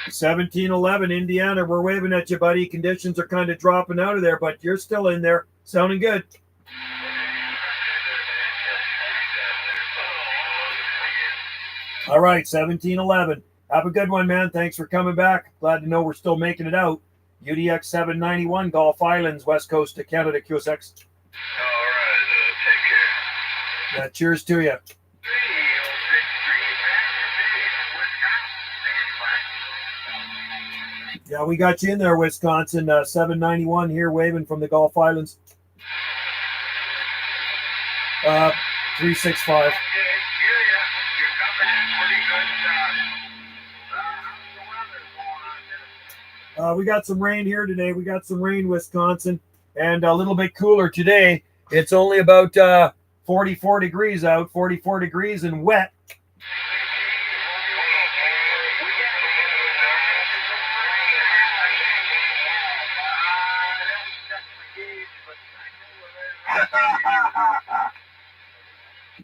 1711, Indiana. We're waving at you, buddy. Conditions are kind of dropping out of there, but you're still in there. Sounding good. All right, 1711. Have a good one, man. Thanks for coming back. Glad to know we're still making it out. UDX 791, Gulf Islands, west coast of Canada, QSX. All right, take care. Yeah, cheers to you. Yeah, we got you in there, Wisconsin. 791 here, waving from the Gulf Islands. 365. We got some rain here today. We got some rain, Wisconsin, and a little bit cooler today. It's only about 44 degrees out, 44 degrees and wet.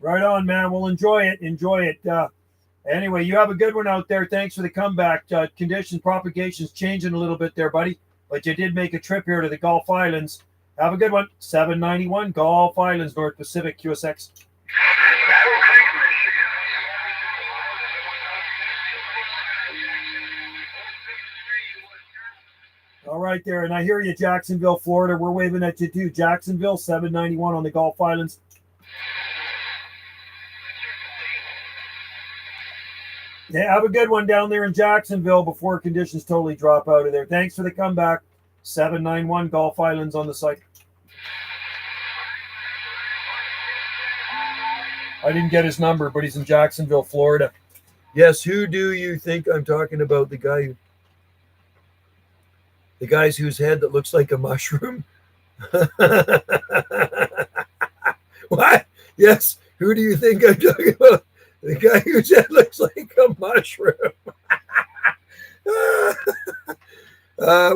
Right on, man. We'll enjoy it. Enjoy it. Anyway, you have a good one out there. Thanks for the comeback. Conditions, propagation's changing a little bit there, buddy. But you did make a trip here to the Gulf Islands. Have a good one. 791 Gulf Islands, North Pacific, QSX. All right there. And I hear you, Jacksonville, Florida. We're waving at you too. Jacksonville, 791 on the Gulf Islands. Yeah, have a good one down there in Jacksonville before conditions totally drop out of there. Thanks for the comeback. 791 Gulf Islands on the site. I didn't get his number, but he's in Jacksonville, Florida. Yes, who do you think I'm talking about? The guys whose head that looks like a mushroom? What? Yes, who do you think I'm talking about? The guy whose head looks like a mushroom.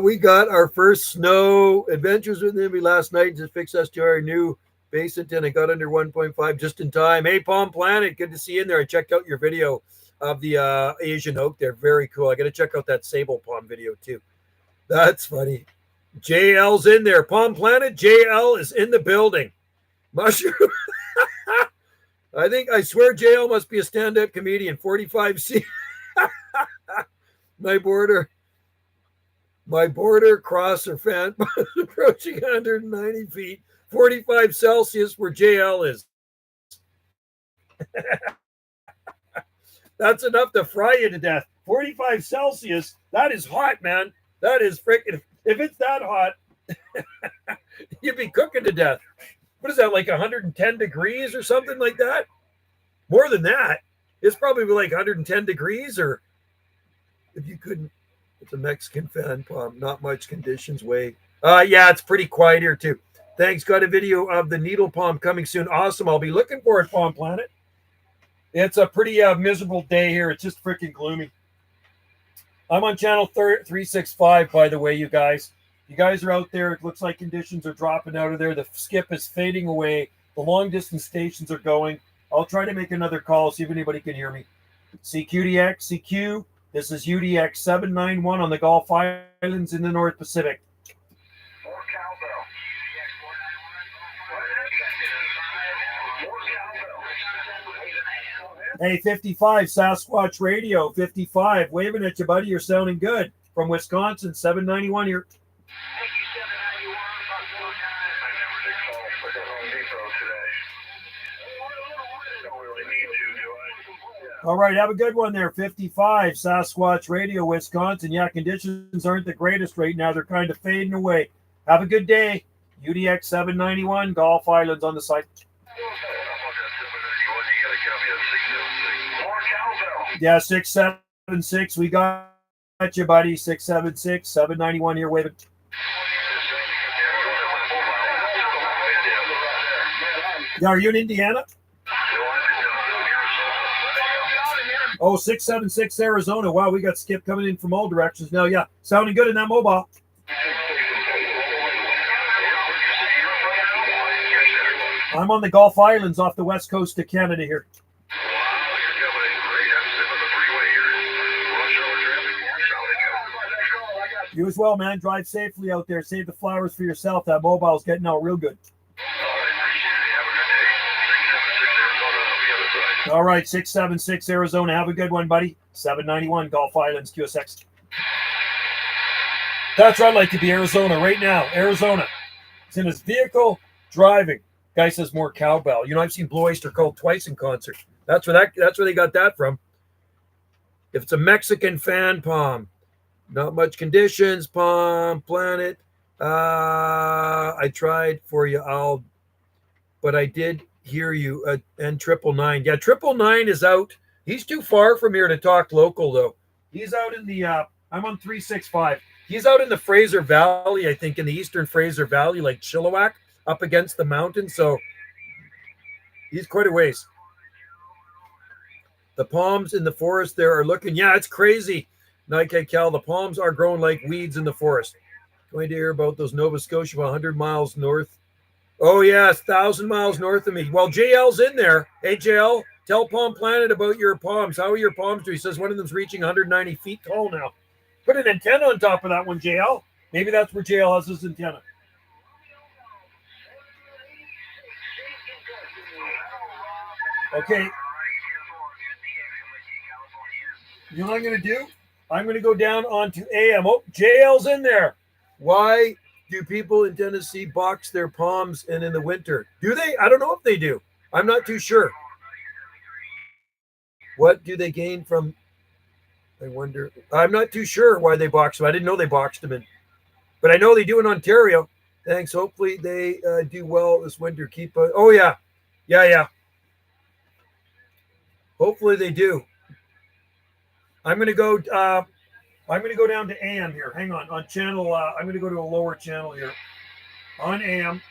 We got our first snow adventures with Nimby last night. Just fixed us to our new basement, and I got under 1.5 just in time. Hey, Palm Planet, good to see you in there. I checked out your video of the Asian oak there. Very cool. I got to check out that sable palm video too. That's funny. JL's in there. Palm Planet, JL is in the building. Mushroom. I swear JL must be a stand-up comedian. 45C. My border crosser fan approaching 190 feet. 45 Celsius where JL is. That's enough to fry you to death. 45 Celsius. That is hot, man. That is freaking. If it's that hot, you'd be cooking to death. What is that, like 110 degrees or something like that? More than that. It's probably like 110 degrees, or if you couldn't, it's a Mexican fan palm. Not much conditions way. Yeah, it's pretty quiet here too. Thanks. Got a video of the needle palm coming soon. Awesome. I'll be looking for it, Palm Planet. It's a pretty miserable day here. It's just freaking gloomy. I'm on channel 365, by the way, you guys. You guys are out there. It looks like conditions are dropping out of there. The skip is fading away. The long distance stations are going. I'll try to make another call, see if anybody can hear me. CQDX, CQ. This is UDX 791 on the Gulf Islands in the North Pacific. Hey, 55, Sasquatch Radio, 55. Waving at you, buddy. You're sounding good. From Wisconsin, 791 here. All right, have a good one there. 55, Sasquatch Radio, Wisconsin. Yeah, conditions aren't the greatest right now. They're kind of fading away. Have a good day. UDX 791, Gulf Islands on the site. Yeah, 676. We got you, buddy. 676, 791 here, waving. Yeah, are you in Indiana? Oh, 676 Arizona. Wow, we got skip coming in from all directions now. Yeah, sounding good in that mobile. I'm on the Gulf Islands off the west coast of Canada here. You as well, man. Drive safely out there. Save the flowers for yourself. That mobile's getting out real good. All right, 676 Arizona. Have a good one, buddy. 791 Gulf Islands, QSX. That's where I'd like to be, Arizona, right now. Arizona. He's in his vehicle driving. Guy says more cowbell. You know, I've seen Blue Oyster Cult twice in concert. That's where they got that from. If it's a Mexican fan palm, not much conditions, Palm Planet. I tried for you, but I did hear you. And 999. Yeah, 999 is out. He's too far from here to talk local, though. He's out in the, I'm on 365. He's out in the Fraser Valley, I think, in the eastern Fraser Valley, like Chilliwack. up against the mountain, so he's quite a ways. The palms in the forest there are looking, yeah, it's crazy. Nike Cal, the palms are growing like weeds in the forest. Going to hear about those Nova Scotia 100 miles north. Oh, yes, 1,000 miles north of me. Well, JL's in there. Hey, JL, tell Palm Planet about your palms. How are your palms doing? He says one of them's reaching 190 feet tall now. Put an antenna on top of that one, JL. Maybe that's where JL has his antenna. Okay. You know what I'm going to do? I'm going to go down onto AM. Oh, JL's in there. Why do people in Tennessee box their palms and in the winter? Do they? I don't know if they do. I'm not too sure. What do they gain from? I wonder. I'm not too sure why they box them. I didn't know they boxed them in. But I know they do in Ontario. Thanks. Hopefully they do well this winter. Keep. Oh, yeah. Yeah. Hopefully they do. I'm going to go down to AM here. Hang on channel. I'm going to go to a lower channel here. On AM.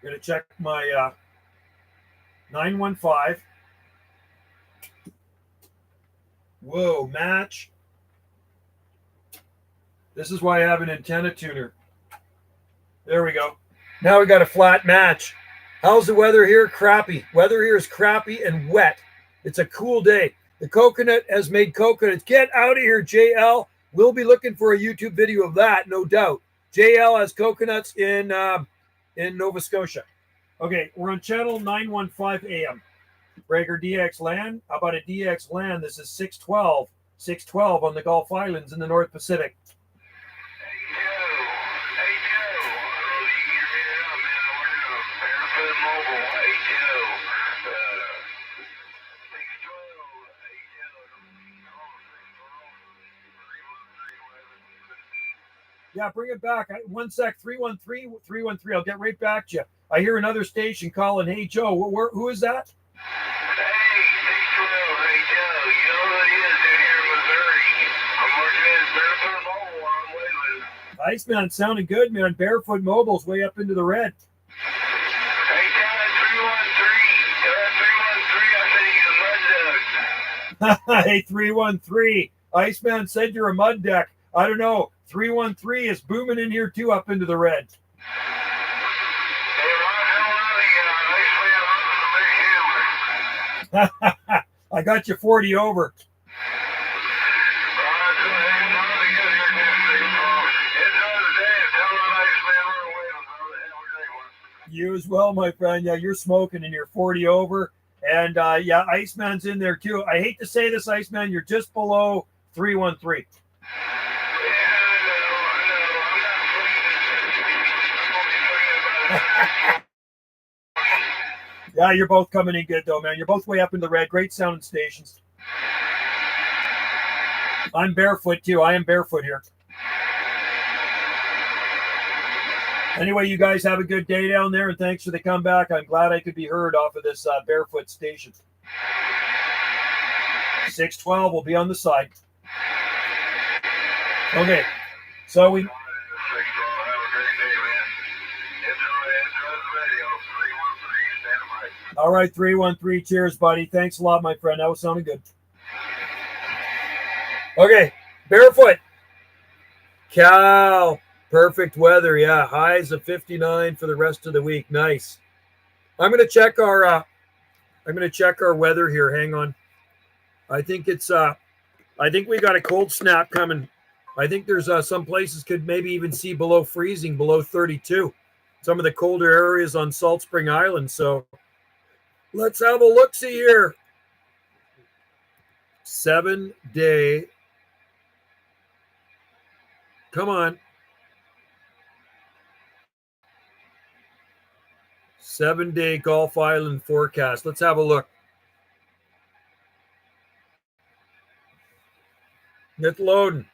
I'm going to check my 915. Whoa, match. This is why I have an antenna tuner. There we go. Now we got a flat match. How's the weather here? Crappy. Weather here is crappy and wet. It's a cool day. The coconut has made coconuts. Get out of here, JL. We'll be looking for a YouTube video of that, no doubt. JL has coconuts in Nova Scotia. Okay, we're on channel 915 AM. Brager DX land. How about a DX land? This is 612 on the Gulf Islands in the North Pacific. Yeah, bring it back. One sec, 313. I'll get right back to you. I hear another station calling. Hey, Joe, who is that? Hey, 612. Hey, Joe. You know who it is in here in Missouri. I'm working at Barefoot Mobile while I'm waiting. Iceman, sounding good, man. Barefoot Mobile's way up into the red. Hey, John, 313. 313, I said he's a mud duck. Hey, 313. Iceman said you're a mud duck. I don't know. 313 is booming in here too, up into the red. I got you 40 over. You as well, my friend. Yeah, you're smoking and you're 40 over. And yeah, Iceman's in there too. I hate to say this, Iceman, you're just below 313. Yeah, you're both coming in good though, man. You're both way up in the red. Great sounding stations. I'm barefoot too. I am barefoot here. Anyway, you guys have a good day down there, and thanks for the comeback. I'm glad I could be heard off of this barefoot station. 612 will be on the side. Okay, so we. All right, 313. Cheers, buddy. Thanks a lot, my friend. That was sounding good. Okay, barefoot. Cal. Perfect weather. Yeah, highs of 59 for the rest of the week. Nice. I'm going to check our weather here. Hang on. I think we got a cold snap coming. I think there's some places could maybe even see below freezing, below 32. Some of the colder areas on Salt Spring Island. So let's have a look-see here. 7-day. Come on. 7-day Gulf Island forecast. Let's have a look. It's loading.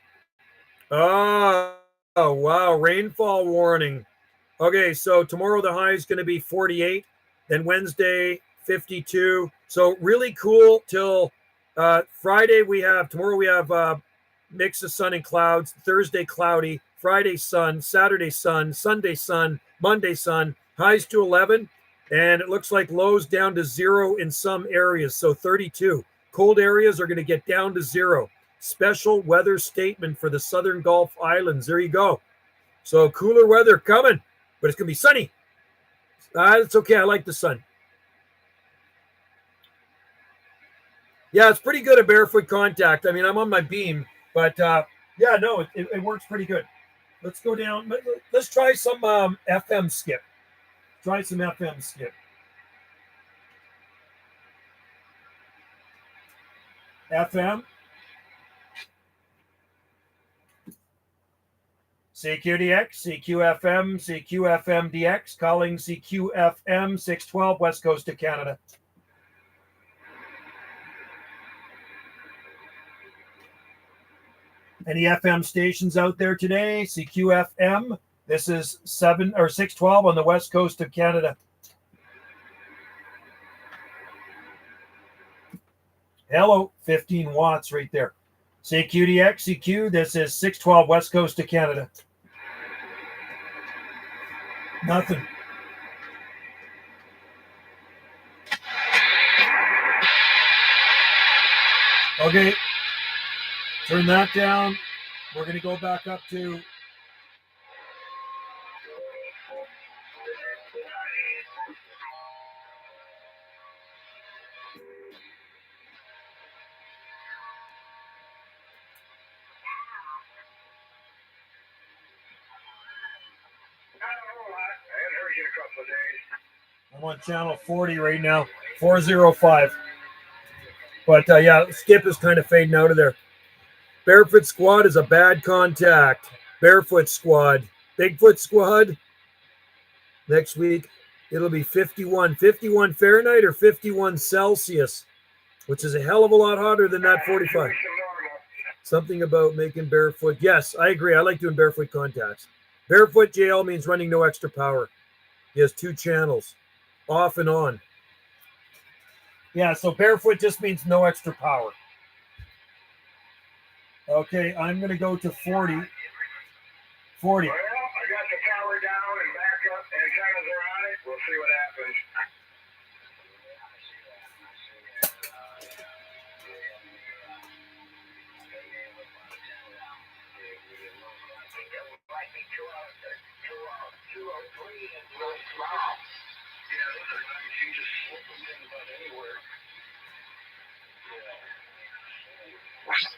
Oh, wow. Rainfall warning. Okay, so tomorrow the high is going to be 48. Then Wednesday, 52. So really cool till Friday tomorrow we have mix of sun and clouds. Thursday, cloudy. Friday sun, Saturday sun, Sunday sun, Monday sun, highs to 11. And it looks like lows down to 0 in some areas, so 32. Cold areas are going to get down to 0. Special weather statement for the southern Gulf Islands. There you go. So cooler weather coming, but it's going to be sunny. It's okay. I like the sun. Yeah, it's pretty good at barefoot contact. I mean, I'm on my beam, but yeah, no, it works pretty good. Let's go down. Let's try some FM skip. Try some FM skip. FM. CQDX, CQFM, CQFMDX, calling CQFM 612 West Coast of Canada. Any FM stations out there today? CQFM. This is 612 on the West Coast of Canada. Hello, 15 watts right there. CQDX, CQ. This is 612 West Coast of Canada. Nothing. Okay. Turn that down. We're going to go back up to I'm on channel 40 right now, 405. But yeah, Skip is kind of fading out of there. Barefoot Squad is a bad contact. Barefoot Squad. Bigfoot Squad. Next week, it'll be 51. 51 Fahrenheit or 51 Celsius, which is a hell of a lot hotter than that 45. Something about making barefoot. Yes, I agree. I like doing barefoot contacts. Barefoot JL means running no extra power. He has 2 channels, off and on. Yeah, so barefoot just means no extra power. Okay, I'm going to go to 40. 40. Well, I got the power down and back up, antennas are on it. We'll see what happens.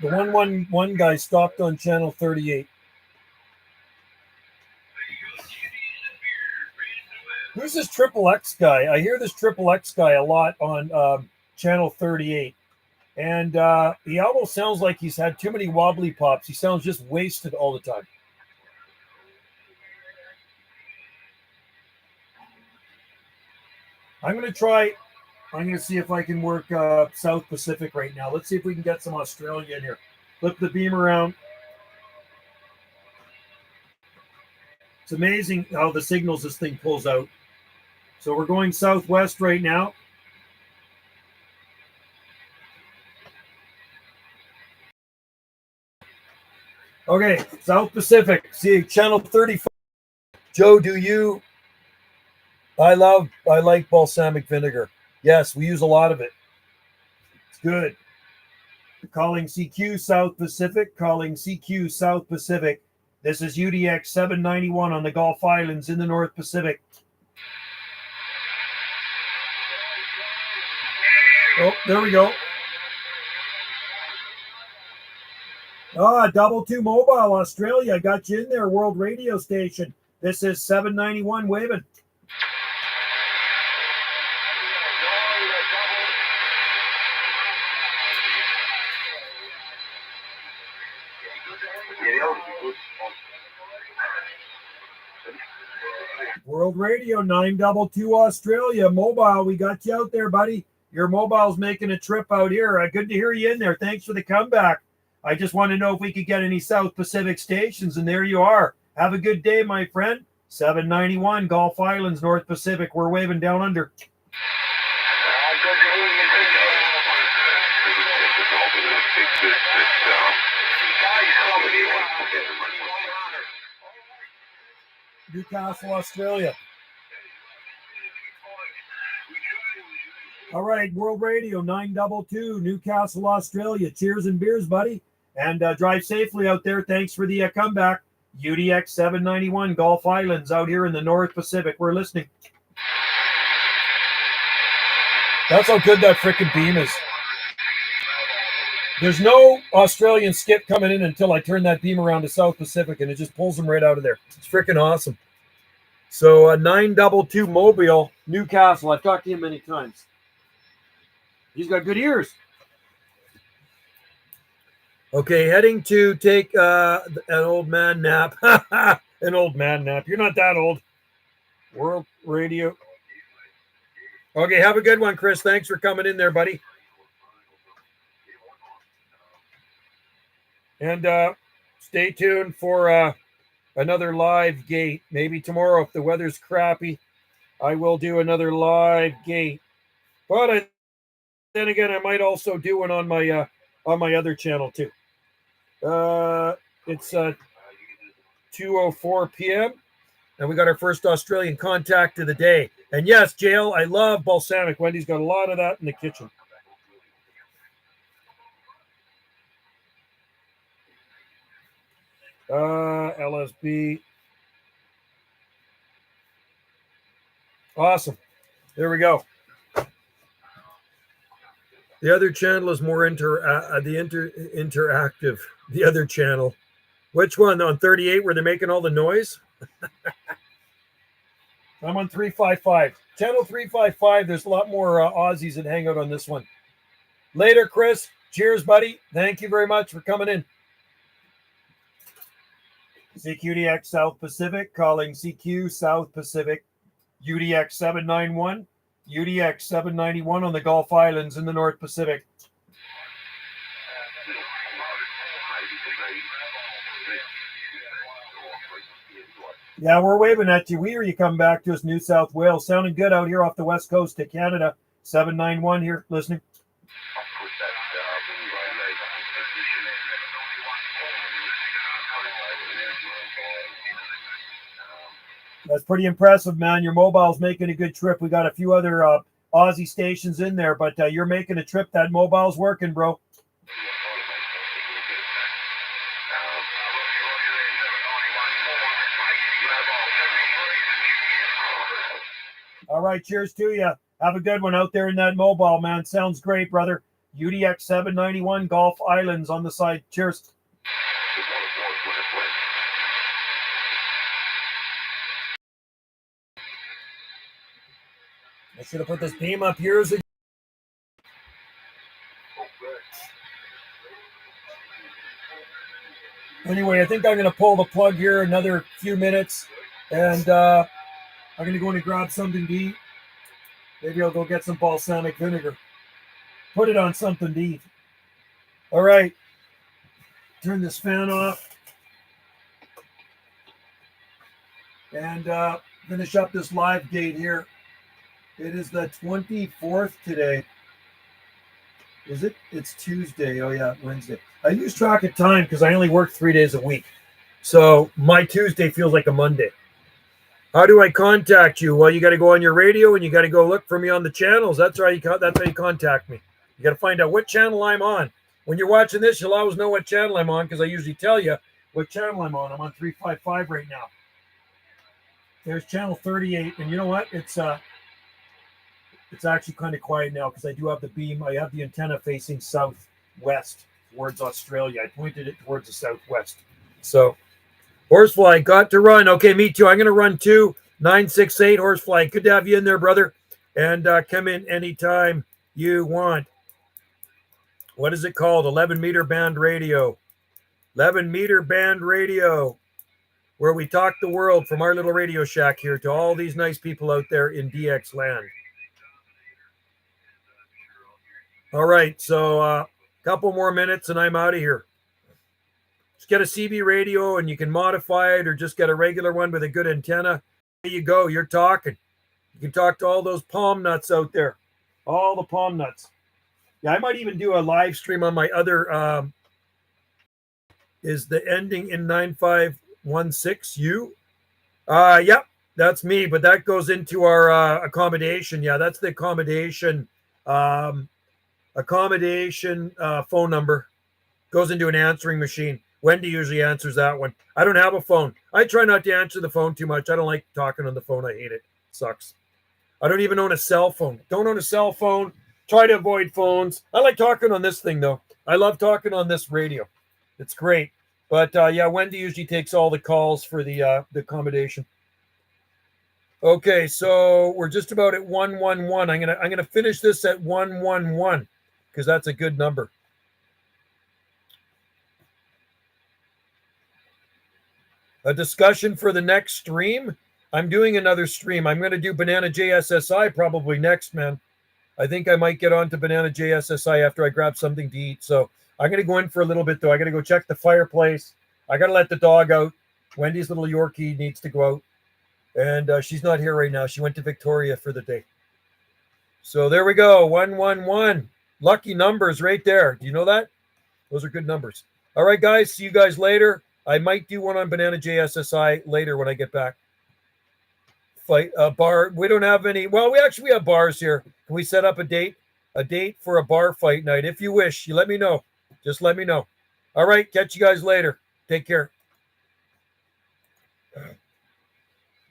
The 111 guy stopped on channel 38. Who's this Triple X guy? I hear this Triple X guy a lot on channel 38. And he almost sounds like he's had too many wobbly pops. He sounds just wasted all the time. I'm going to see if I can work South Pacific right now. Let's see if we can get some Australia in here. Flip the beam around. It's amazing how the signals this thing pulls out. So we're going southwest right now. Okay, South Pacific. See, channel 35. Joe, do you? I like balsamic vinegar. Yes, we use a lot of it. It's good. Calling CQ South Pacific. Calling CQ South Pacific. This is UDX 791 on the Gulf Islands in the North Pacific. Oh, there we go. Double 2 Mobile Australia. I got you in there, World Radio Station. This is 791 waving. World Radio 922 Australia Mobile. We got you out there, buddy. Your mobile's making a trip out here. Good to hear you in there. Thanks for the comeback. I just want to know if we could get any South Pacific stations, and there you are. Have a good day, my friend. 791 Gulf Islands, North Pacific. We're waving down under. Newcastle, Australia. All right, World Radio 922, Newcastle, Australia. Cheers and beers, buddy. And drive safely out there. Thanks for the comeback. UDX 791, Gulf Islands out here in the North Pacific. We're listening. That's how good that freaking beam is. There's no Australian skip coming in until I turn that beam around to South Pacific, and it just pulls them right out of there. It's freaking awesome. So 922 Mobile, Newcastle. I've talked to him many times. He's got good ears. Okay, heading to take an old man nap. An old man nap. You're not that old. World Radio. Okay, have a good one, Chris. Thanks for coming in there, buddy. And stay tuned for another live gate. Maybe tomorrow, if the weather's crappy, I will do another live gate. But then again, I might also do one on my other channel too. It's 2:04 p.m. and we got our first Australian contact of the day. And yes, Jail, I love balsamic. Wendy's got a lot of that in the kitchen. LSB. Awesome. There we go. The other channel is more interactive. The other channel. Which one? On 38 where they're making all the noise? I'm on 355. Channel 355. There's a lot more Aussies that hang out on this one. Later, Chris. Cheers, buddy. Thank you very much for coming in. CQDX South Pacific, calling CQ South Pacific, UDX 791, UDX 791 on the Gulf Islands in the North Pacific. Yeah, we're waving at you. We hear you come back to us, New South Wales. Sounding good out here off the west coast of Canada. 791 here, listening. That's pretty impressive, man. Your mobile's making a good trip. We got a few other Aussie stations in there, but you're making a trip. That mobile's working, bro. All right, cheers to you. Have a good one out there in that mobile, man. Sounds great, brother. UDX 791, Gulf Islands on the side. Cheers. I should have put this beam up years ago. Anyway, I think I'm going to pull the plug here another few minutes, and I'm going to go in and grab something to eat. Maybe I'll go get some balsamic vinegar. Put it on something to eat. All right. Turn this fan off. And finish up this live gate here. It is the 24th today. Is it? It's Tuesday. Oh, yeah, Wednesday. I lose track of time because I only work 3 days a week. So my Tuesday feels like a Monday. How do I contact you? Well, you got to go on your radio and you got to go look for me on the channels. That's how you contact me. You got to find out what channel I'm on. When you're watching this, you'll always know what channel I'm on because I usually tell you what channel I'm on. I'm on 355 right now. There's channel 38, and you know what? It's actually kind of quiet now because I do have the beam. I have the antenna facing southwest towards Australia. I pointed it towards the southwest. So, Horsefly, got to run. Okay, me too. I'm going to run too. 968 Horsefly. Good to have you in there, brother. And come in anytime you want. What is it called? 11-meter band radio. 11-meter band radio, where we talk the world from our little radio shack here to all these nice people out there in DX land. All right, so a couple more minutes and I'm out of here. Just get a CB radio and you can modify it or just get a regular one with a good antenna. There you go, you're talking. You can talk to all those palm nuts out there. All the palm nuts. Yeah, I might even do a live stream on my other, is the ending in 9516U? Yep, that's me, but that goes into our accommodation. Yeah, that's the accommodation phone number. Goes into an answering machine. Wendy usually answers that one. I don't have a phone. I try not to answer the phone too much. I don't like talking on the phone. I hate it. Sucks. I don't even own a cell phone. Don't own a cell phone. Try to avoid phones. I like talking on this thing though. I love talking on this radio. It's great. But yeah, Wendy usually takes all the calls for the accommodation. Okay, so we're just about at 111. I'm gonna finish this at 111 because that's a good number. A discussion for the next stream. I'm doing another stream. I'm going to do Banana JSSI probably next, man. I think I might get on to Banana JSSI after I grab something to eat. So I'm going to go in for a little bit, though. I got to go check the fireplace. I got to let the dog out. Wendy's little Yorkie needs to go out. And she's not here right now. She went to Victoria for the day. So there we go. 111. Lucky numbers right there. Do you know that? Those are good numbers. All right, guys. See you guys later. I might do one on Banana JSSI later when I get back. Fight a bar. We don't have any. Well, we have bars here. Can we set up a date? A date for a bar fight night. If you wish, you let me know. Just let me know. All right. Catch you guys later. Take care.